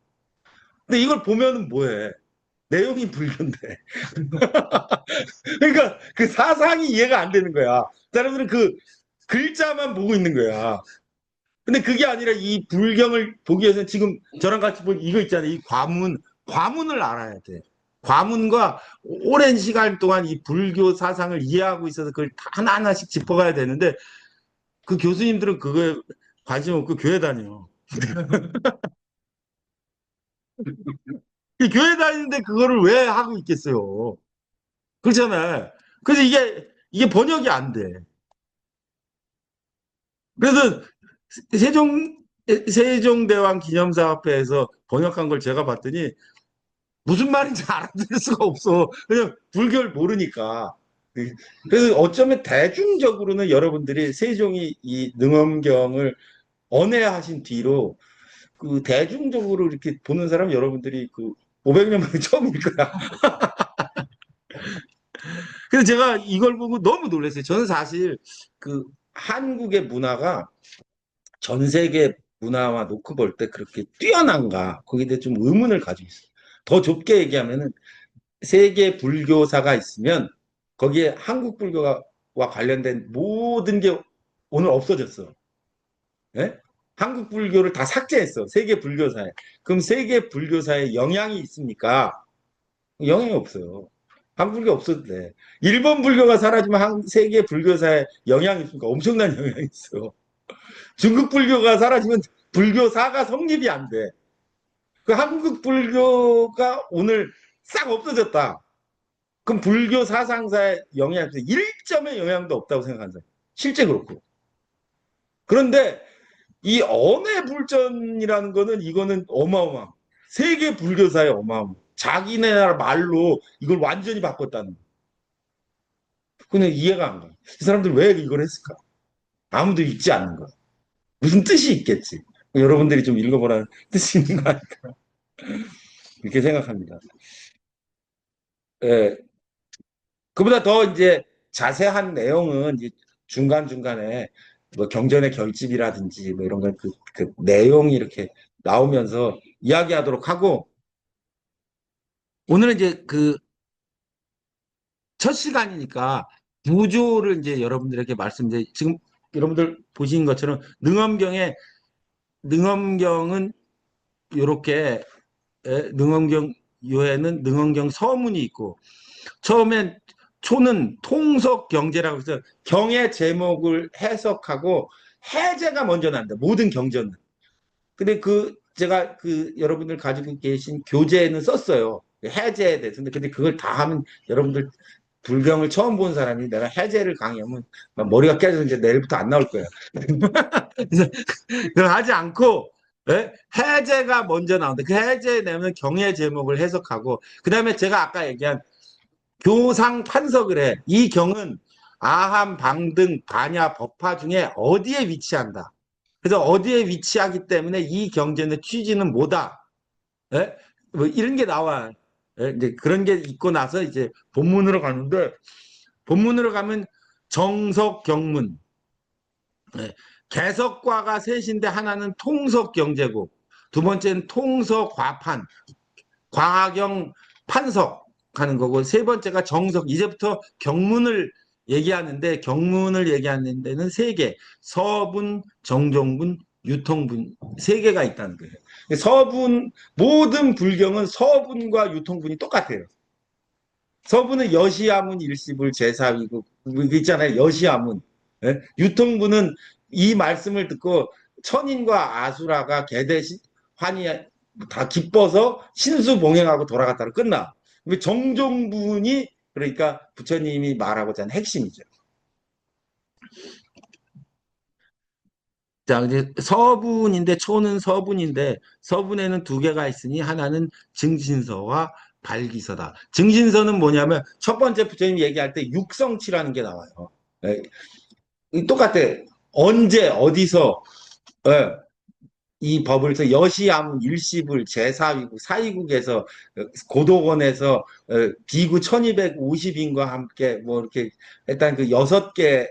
근데 이걸 보면은 뭐해? 내용이 불교인데. 그러니까 그 사상이 이해가 안 되는 거야. 사람들은 그 글자만 보고 있는 거야. 근데 그게 아니라 이 불경을 보기 위해서는 지금 저랑 같이 본 이거 있잖아요. 이 과문을 알아야 돼. 과문과 오랜 시간 동안 이 불교 사상을 이해하고 있어서 그걸 하나하나씩 짚어가야 되는데 그 교수님들은 그거에 관심 없고 교회 다녀. 이 교회 다니는데 그거를 왜 하고 있겠어요? 그렇잖아요. 그래서 이게 번역이 안 돼. 그래서 세종대왕 기념사업회에서 번역한 걸 제가 봤더니 무슨 말인지 알아들을 수가 없어. 그냥 불교를 모르니까. 그래서 어쩌면 대중적으로는 여러분들이 세종이 이 능엄경을 언해하신 뒤로 그 대중적으로 이렇게 보는 사람 여러분들이 그 500년 만에 처음일 거야. 그래서 제가 이걸 보고 너무 놀랐어요. 저는 사실 그 한국의 문화가 전 세계 문화와 놓고 볼 때 그렇게 뛰어난가 거기에 대해 좀 의문을 가지고 있어요. 더 좁게 얘기하면은 세계 불교사가 있으면 거기에 한국 불교와 관련된 모든 게 오늘 없어졌어. 예? 한국 불교를 다 삭제했어. 세계 불교사에. 그럼 세계 불교사에 영향이 있습니까? 영향이 없어요. 한국 불교 없어도 돼. 일본 불교가 사라지면 세계 불교사에 영향이 있습니까? 엄청난 영향이 있어. 중국 불교가 사라지면 불교사가 성립이 안 돼. 그 한국 불교가 오늘 싹 없어졌다. 그럼 불교 사상사에 영향이 없어. 1점의 영향도 없다고 생각하는 사람. 실제 그렇고. 그런데 이 언해 불전이라는 거는 이거는 어마어마한 세계 불교사의 어마어마. 자기네 나라 말로 이걸 완전히 바꿨다는 거. 그냥 이해가 안 가. 이 사람들 왜 이걸 했을까? 아무도 읽지 않는 거. 무슨 뜻이 있겠지. 여러분들이 좀 읽어보라는 뜻이 있는 거 아닐까. 이렇게 생각합니다. 예, 그보다 더 이제 자세한 내용은 이제 중간중간에 뭐 경전의 결집이라든지 뭐 이런 그 내용이 이렇게 나오면서 이야기하도록 하고 오늘은 이제 그 첫 시간이니까 구조를 이제 여러분들에게 말씀드려 지금 여러분들 보신 것처럼 능엄경은 이렇게 능엄경 요에는 능엄경 서문이 있고 처음엔 초는 통속 경제라고 해서 경의 제목을 해석하고 해제가 먼저 난다. 모든 경전은. 근데 그 제가 그 여러분들 가지고 계신 교재에는 썼어요. 해제에 대해서. 근데 그걸 다 하면 여러분들 불경을 처음 본 사람이 내가 해제를 강의하면 막 머리가 깨져서 이제 내일부터 안 나올 거야. 그래서 그걸 하지 않고 해제가 먼저 나온다. 그 해제에 내면 경의 제목을 해석하고 그다음에 제가 아까 얘기한 교상 판석을 해. 이 경은 아함, 방등, 반야, 법화 중에 어디에 위치한다. 그래서 어디에 위치하기 때문에 이 경전의 취지는 뭐다. 예? 뭐 이런 게 나와. 예? 이제 그런 게 있고 나서 이제 본문으로 가는데 본문으로 가면 정석 경문, 예. 개석과가 셋인데 하나는 통석 경제고 두 번째는 통석 과판, 과경 판석 하는 거고 세 번째가 정석. 이제부터 경문을 얘기하는데 경문을 얘기하는 데는 세 개. 서분, 정종분, 유통분 세 개가 있다는 거예요. 서분 모든 불경은 서분과 유통분이 똑같아요. 서분은 여시아문 일시불 제사위고 뭐 있잖아요. 여시아문. 예? 유통분은 이 말씀을 듣고 천인과 아수라가 개대시 환희 다 기뻐서 신수봉행하고 돌아갔다로 끝나. 정종분이 그러니까 부처님이 말하고자 하는 핵심이죠. 자, 이제 서분인데 초는 서분인데 서분에는 두 개가 있으니 하나는 증신서와 발기서다. 증신서는 뭐냐면 첫 번째 부처님 얘기할 때 육성치라는 게 나와요. 예, 똑같아. 언제 어디서 예, 이 법을 서 여시암 일시불 제사위국 사위국에서 고도원에서 비구 1250인과 함께 뭐 이렇게 일단 그 6개의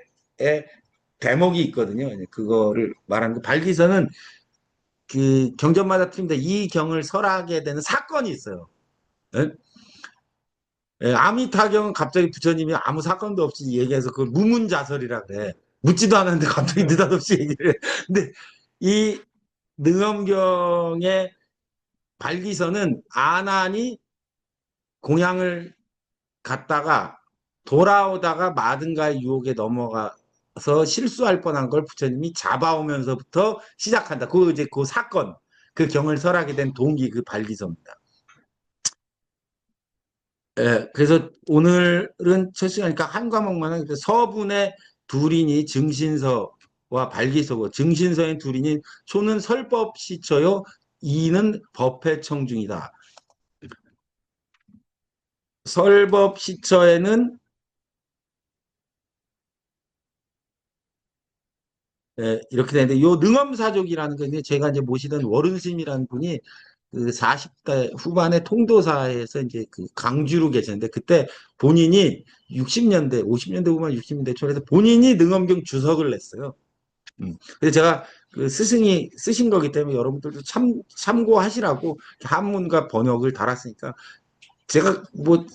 대목이 있거든요. 그거를 말하는 거. 발기서는 그 경전마다 틀린데 이 경을 설하게 되는 사건이 있어요. 예? 예, 아미타경은 갑자기 부처님이 아무 사건도 없이 얘기해서 그걸 무문자설이라 그래. 묻지도 않았는데 갑자기 느닷없이 얘기를 해. 근데 이 능엄경의 발기서는 아난이 공양을 갔다가 돌아오다가 마든가의 유혹에 넘어가서 실수할 뻔한 걸 부처님이 잡아오면서부터 시작한다. 그 이제 그 사건, 그 경을 설하게 된 동기 그 발기서입니다. 예, 그래서 오늘은 첫 시간이니까 한 과목만 하니까 서분의 둘이니 증신서와 발기서고 증신서의 둘이니 초는 설법시처요 이는 법회청중이다. 설법시처에는 예, 이렇게 되는데 요 능엄사족이라는 게 이제 제가 이제 모시던 워른스님이라는 분이 그 40대 후반에 통도사에서 이제 그 강주로 계셨는데 그때 본인이 60년대, 50년대 후반 60년대 초에서 본인이 능엄경 주석을 냈어요. 그래서 제가 그 스승이 쓰신 거기 때문에 여러분들도 참고하시라고 한문과 번역을 달았으니까 제가 뭐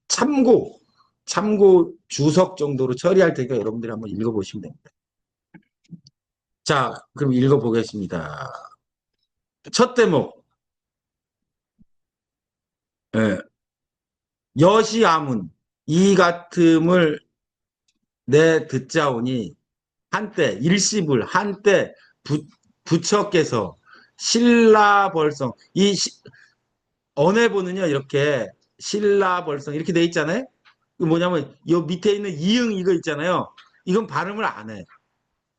참고, 참고 주석 정도로 처리할 테니까 여러분들이 한번 읽어보시면 됩니다. 자, 그럼 읽어보겠습니다. 첫 대목, 예, 여시아문, 이 같음을 내 듣자오니, 한때, 일시불, 한때, 부처께서, 신라벌성, 언해보는요, 이렇게, 신라벌성, 이렇게 돼 있잖아요? 그 뭐냐면, 요 밑에 있는 이응 이거 있잖아요. 이건 발음을 안 해.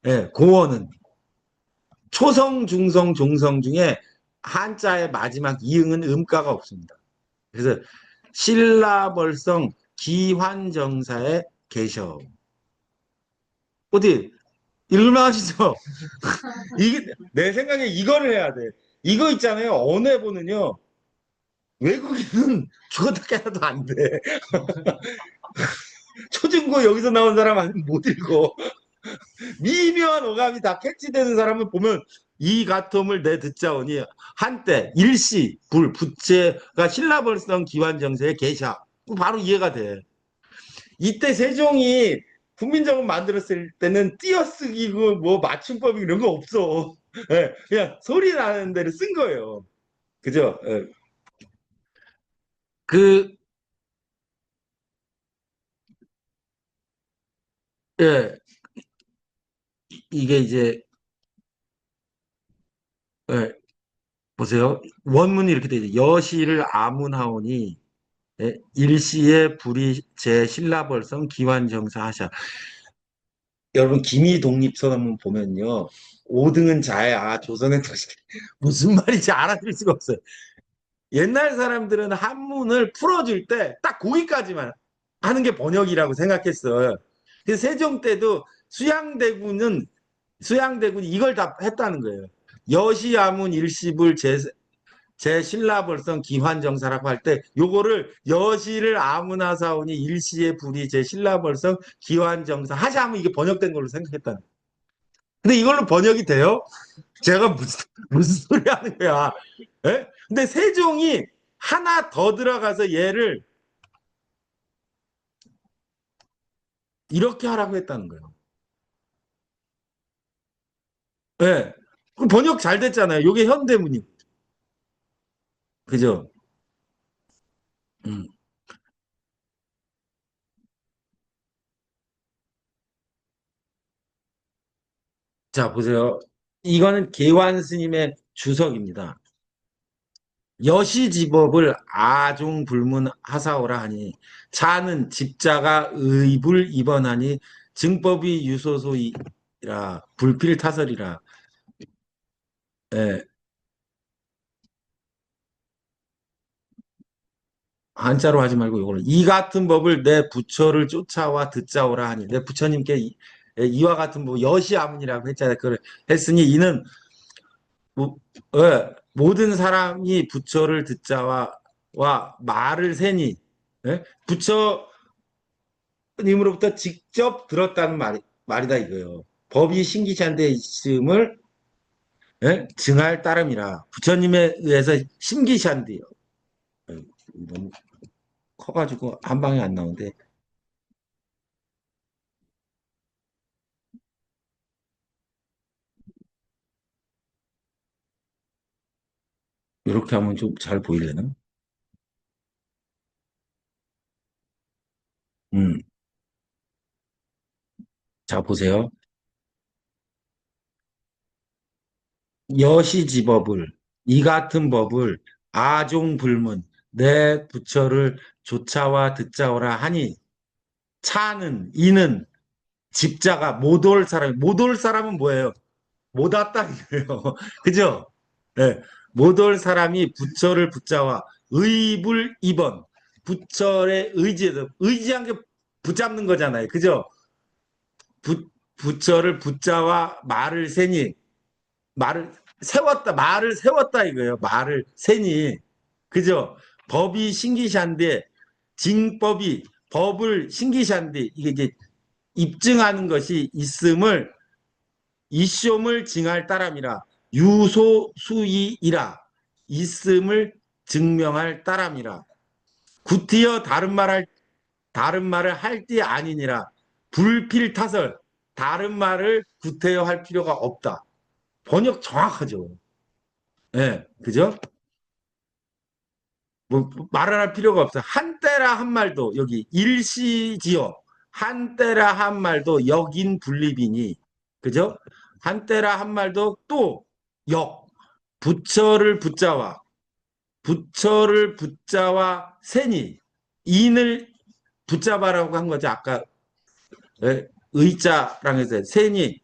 예, 고어는. 초성, 중성, 종성 중에 한자의 마지막 이응은 음가가 없습니다. 그래서 신라벌성 기환정사에 계셔. 어디 읽을만 하시죠? 이게 내 생각에 이거를 해야 돼. 이거 있잖아요. 언어보는요. 외국인은 죽었다 깨어도 안 돼. 초중고 여기서 나온 사람은 못 읽어. 미묘한 어감이 다 캐치되는 사람을 보면 이 가톰을 내 듣자오니 한때 일시 불 부채가 신라벌성 기환정세에 계셔. 바로 이해가 돼. 이때 세종이 국민정음 만들었을 때는 띄어쓰기고 뭐 맞춤법 이런 거 없어. 예, 그냥 소리 나는 대로 쓴 거예요. 그죠? 예. 그, 예, 이게 이제, 예, 보세요. 원문이 이렇게 돼 있죠. 여시를 아문하오니, 예, 일시에 불이 제 신라벌성 기환정사 하샤. 여러분, 기미독립선 한번 보면요. 5등은 자야, 조선의 도시. 무슨 말인지 알아들을 수가 없어요. 옛날 사람들은 한문을 풀어줄 때 딱 거기까지만 하는 게 번역이라고 생각했어요. 그래서 세종 때도 수양대군이 이걸 다 했다는 거예요. 여시아문 일시불 제 신라벌성 기환정사라고 할 때 요거를 여시를 아문하사오니 일시의 불이 제 신라벌성 기환정사 하샤 하면 이게 번역된 걸로 생각했다는 거예요. 근데 이걸로 번역이 돼요? 제가 무슨 소리 하는 거야. 예? 근데 세종이 하나 더 들어가서 얘를 이렇게 하라고 했다는 거예요. 예. 그럼 번역 잘 됐잖아요. 요게 현대문이. 그죠? 음. 자, 보세요. 이거는 계완 스님의 주석입니다. 여시지법을 아종불문하사오라 하니 차는 집자가 의불 입원하니 증법이 유소소이라 불필타설이라. 예. 한자로 하지 말고 이걸로 이 같은 법을 내 부처를 쫓아와 듣자오라 하니 내 부처님께 이와 같은 법 여시아문이라고 했잖아요. 그걸 했으니 이는 모든 사람이 부처를 듣자와 말을 세니 부처님으로부터 직접 들었다는 말이다 이거예요. 법이 신기시한데 있음을 증할 따름이라 부처님에 의해서 신기시한데요. 너무 커가지고 한 방에 안 나오는데 이렇게 하면 좀 잘 보이려나? 음, 자 보세요. 여시지법을 이 같은 법을 아종불문 내 부처를 조차와 듣자오라 하니 차는 이는 집자가 못 올 사람은 뭐예요? 못 왔다 이거예요. 그죠? 네. 못 올 사람이 부처를 붙잡아 의불 입원 부처의 의지에서 의지한 게 붙잡는 거잖아요. 그죠? 부처를 부자와 말을 세니, 말을 세웠다, 말을 세웠다 이거예요. 말을 세니. 그죠? 법이 신기시한데, 징법이, 법을 신기시한데, 이게 이제 입증하는 것이 있음을, 이시옴을 징할 따람이라, 유소수이이라, 있음을 증명할 따람이라. 구티여 다른 말을 할 띠 아니니라. 불필타설, 다른 말을 구태여 할 필요가 없다. 번역 정확하죠. 예, 네, 그죠? 뭐 말을 할 필요가 없어. 한때라 한 말도 여기 일시지어 한때라 한 말도 역인 분립이니 그죠? 한때라 한 말도 또 역 부처를 붙자와 세니 인을 붙잡아라고 한 거죠. 아까 예, 의자랑 해서 세니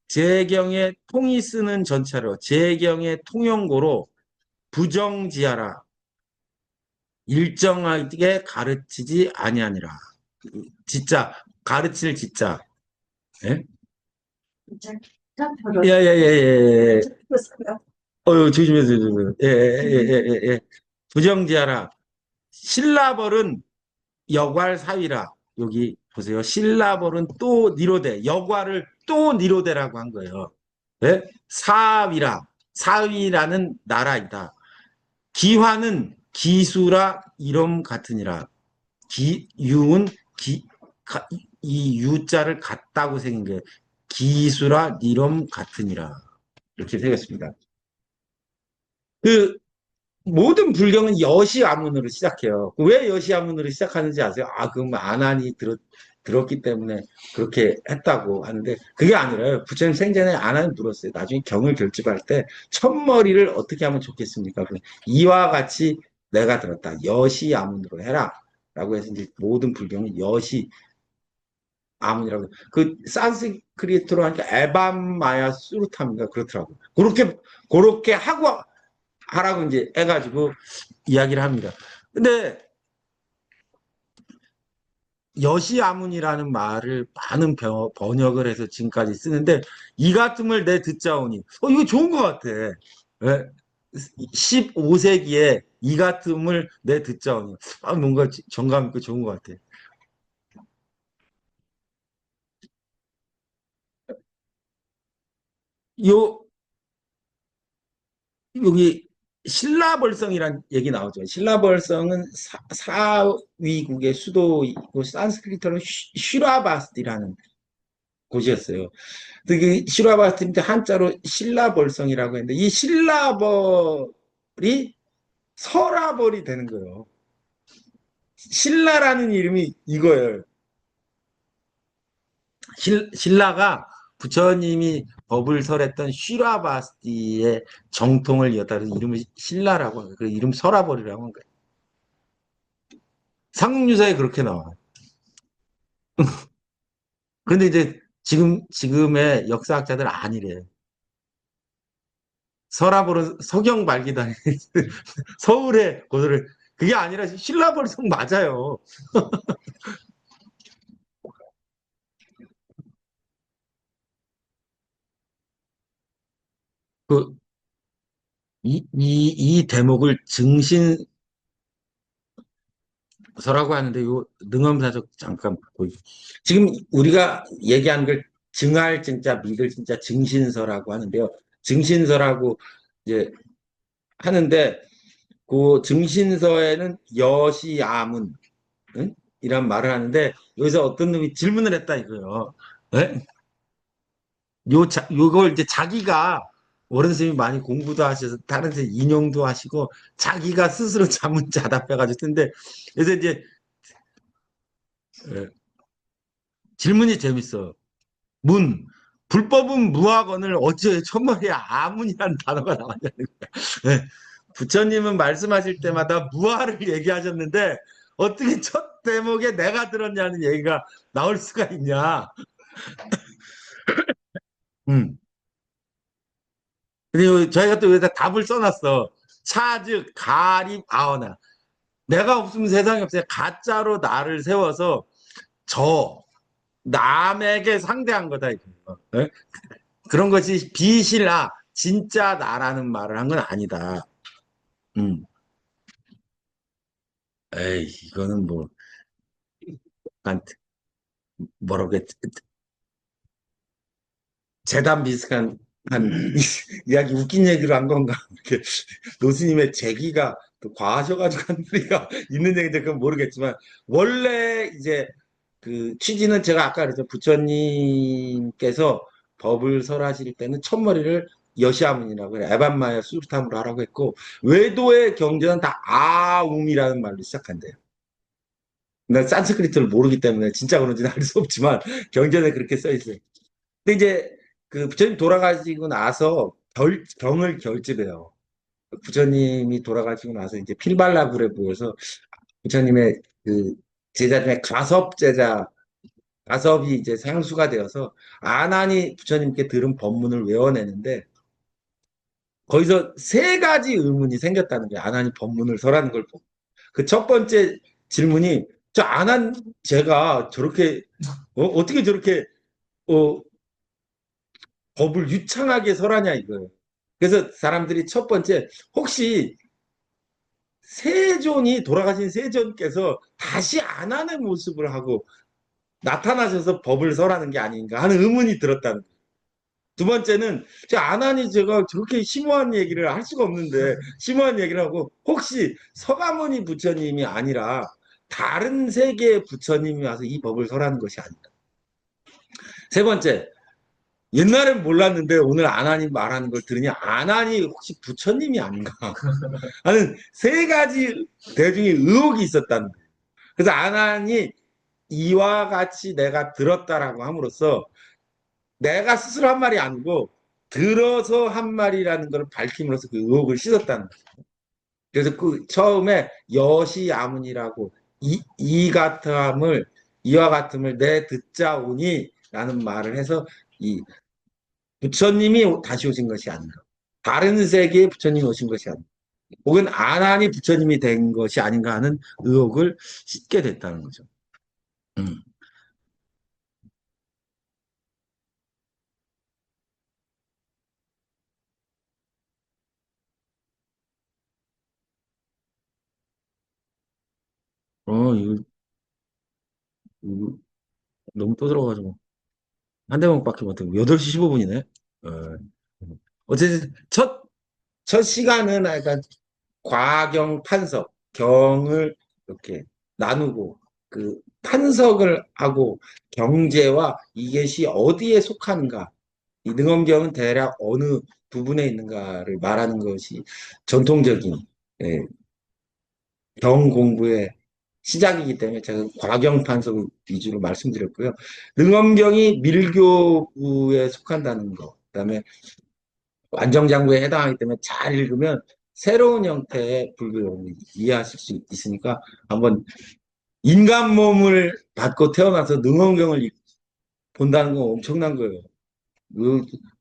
제경에 통이 쓰는 전차로 제경의 통용고로 부정지하라 일정하게 가르치지 아니하니라. 진짜 가르칠 진짜. 예? 예예예예. 어유 조심해서 조심해서. 예예예예. 부정지하라. 신라벌은 역활 사위라. 여기 보세요. 신라벌은 또 니로대. 역활을 또 니로대라고 한 거예요. 예? 사위라. 사위라는 나라이다. 기화는 기수라 이름 같으니라. 유은 이 유자를 같다고 생긴 게 기수라 이름 같으니라. 이렇게 생겼습니다. 그 모든 불경은 여시아문으로 시작해요. 왜 여시아문으로 시작하는지 아세요? 아, 그럼 안한이 들었기 때문에 그렇게 했다고 하는데 그게 아니라요. 부처님 생전에 안한이 물었어요. 나중에 경을 결집할 때 첫머리를 어떻게 하면 좋겠습니까? 이와 같이 내가 들었다. 여시아문으로 해라. 라고 해서 이제 모든 불경은 여시아문이라고. 그 산스크리트로 하니까 에밤마야 수루타입니다. 그렇더라고요. 그렇게 하고 하라고 이제 해가지고 이야기를 합니다. 근데 여시아문이라는 말을 많은 번역을 해서 지금까지 쓰는데 이 같음을 내 듣자오니 이거 좋은 것 같아. 예? 15세기에 이 같음을 내 듣자오니 뭔가 정감 있고 좋은 것 같아. 요 여기 신라벌성이란 얘기 나오죠. 신라벌성은 사위국의 수도이고 산스크리트로 슈라바스티라는 곳이었어요. 그 슈라바스티인데 한자로 신라벌성이라고 했는데 이 신라벌이 설화벌이 되는 거예요. 신라라는 이름이 이거예요. 신라가 부처님이 법을 설했던 슈라바스티의 정통을 이었다. 그래서 이름을 신라라고 하는 거예요. 그 이름 설화벌이라고 하는 거예요. 삼국유사에 그렇게 나와요. 그런데 이제 지금의 역사학자들 아니래. 설화벌은 서경 말기다. 서울에 고도를 그게 아니라 신라벌성 맞아요. 그 이 대목을 증신서라고 하는데 요 능엄사적 잠깐 보이죠. 지금 우리가 얘기한 걸 증할 진짜 믿을 진짜 증신서라고 하는데요. 증신서라고 이제 하는데 그 증신서에는 여시아문 응? 이란 말을 하는데 여기서 어떤 놈이 질문을 했다 이거예요. 네? 요걸 이제 자기가 어른 선생님이 많이 공부도 하셔서 다른 데 인용도 하시고 자기가 스스로 자문자답해가지고 쓰는데 그래서 이제 예, 질문이 재밌어. 문 불법은 무학언을 어찌 첫머리에 아문이라는 단어가 나왔냐는 거야. 예, 부처님은 말씀하실 때마다 무아를 얘기하셨는데 어떻게 첫 대목에 내가 들었냐는 얘기가 나올 수가 있냐. 음. 그리고 저희가 또 여기다 답을 써놨어. 차즉 가립 아오나. 내가 없으면 세상이 없어요. 가짜로 나를 세워서 남에게 상대한 거다 이거. 예? 그런 것이 비실나 진짜 나라는 말을 한 건 아니다. 음. 에이, 이거는 뭐, 한, 뭐라고 했지? 재단 비슷한, 한, 이야기, 웃긴 얘기로 한 건가? 이렇게, 노스님의 재기가 또 과하셔가지고 한 소리가 있는 얘기인데, 그건 모르겠지만, 원래 이제, 그 취지는 제가 아까 그랬죠. 부처님께서 법을 설하실 때는 첫머리를 여시아문이라고 해요. 에반마야 수르탐으로 하라고 했고, 외도의 경전은 다 아웅이라는 말로 시작한대요. 난 산스크리트를 모르기 때문에 진짜 그런지는 알 수 없지만 경전에 그렇게 써 있어요. 근데 이제 그 부처님 돌아가시고 나서 병을 결집해요. 부처님이 돌아가시고 나서 이제 필발라불에 모여서 부처님의 그 제자 중에 가섭 제자, 가섭이 이제 상수가 되어서 아난이 부처님께 들은 법문을 외워내는데 거기서 세 가지 의문이 생겼다는 거예요. 아난이 법문을 설하는 걸 보고. 그 첫 번째 질문이 저 아난 제가 저렇게 어떻게 저렇게 어, 법을 유창하게 설하냐 이거예요. 그래서 사람들이 첫 번째 혹시 세존이 돌아가신 세존께서 다시 아난의 모습을 하고 나타나셔서 법을 설하는 게 아닌가 하는 의문이 들었다는 거예요. 두 번째는 저 아난이 제가 저렇게 심오한 얘기를 할 수가 없는데 심오한 얘기를 하고 혹시 서가모니 부처님이 아니라 다른 세계의 부처님이 와서 이 법을 설하는 것이 아닌가. 세 번째, 옛날엔 몰랐는데 오늘 아나님 말하는 걸 들으니 아나니 혹시 부처님이 아닌가 하는 세 가지 대중의 의혹이 있었다는 거예요. 그래서 아나니 이와 같이 내가 들었다라고 함으로써 내가 스스로 한 말이 아니고 들어서 한 말이라는 걸 밝힘으로써 그 의혹을 씻었다는 거예요. 그래서 그 처음에 여시아문이라고 이 같음을 이와 같음을 내 듣자오니 라는 말을 해서 이 부처님이 다시 오신 것이 아닌가. 다른 세계에 부처님이 오신 것이 아닌가. 혹은 아난이 부처님이 된 것이 아닌가 하는 의혹을 씻게 됐다는 거죠. 음. 이거, 이거 너무 떠들어가지고. 한 대목밖에 못하고 8시 15분이네. 어쨌든 첫 시간은 약간 과경 판석, 경을 이렇게 나누고 그 판석을 하고 경제와 이것이 어디에 속하는가, 이 능엄경은 대략 어느 부분에 있는가를 말하는 것이 전통적인 예, 경 공부의 시작이기 때문에 제가 과경 판석 위주로 말씀드렸고요. 능엄경이 밀교부에 속한다는 거, 그다음에 완정장구에 해당하기 때문에 잘 읽으면 새로운 형태의 불교를 이해하실 수 있으니까 한번 인간 몸을 받고 태어나서 능엄경을 본다는 건 엄청난 거예요.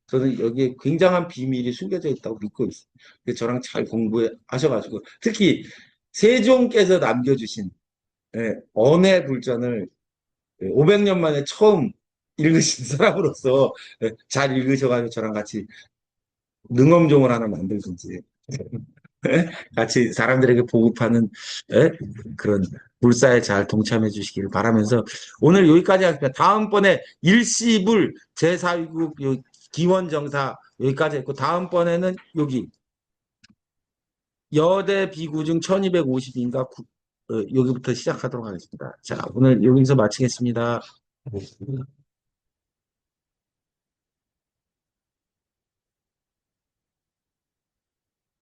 저는 여기에 굉장한 비밀이 숨겨져 있다고 믿고 있어요. 그래서 저랑 잘 공부하셔가지고 특히 세종께서 남겨주신 언의 불전을 500년 만에 처음 읽으신 사람으로서 잘 읽으셔가지고 저랑 같이 능엄종을 하나 만들든지 같이 사람들에게 보급하는 그런 불사에 잘 동참해 주시기를 바라면서 오늘 여기까지 하겠습니다. 다음번에 일시불 제4위국 기원정사 여기까지 했고 다음번에는 여기 여대 비구 중 1250인가 여기부터 시작하도록 하겠습니다. 자, 오늘 여기서 마치겠습니다.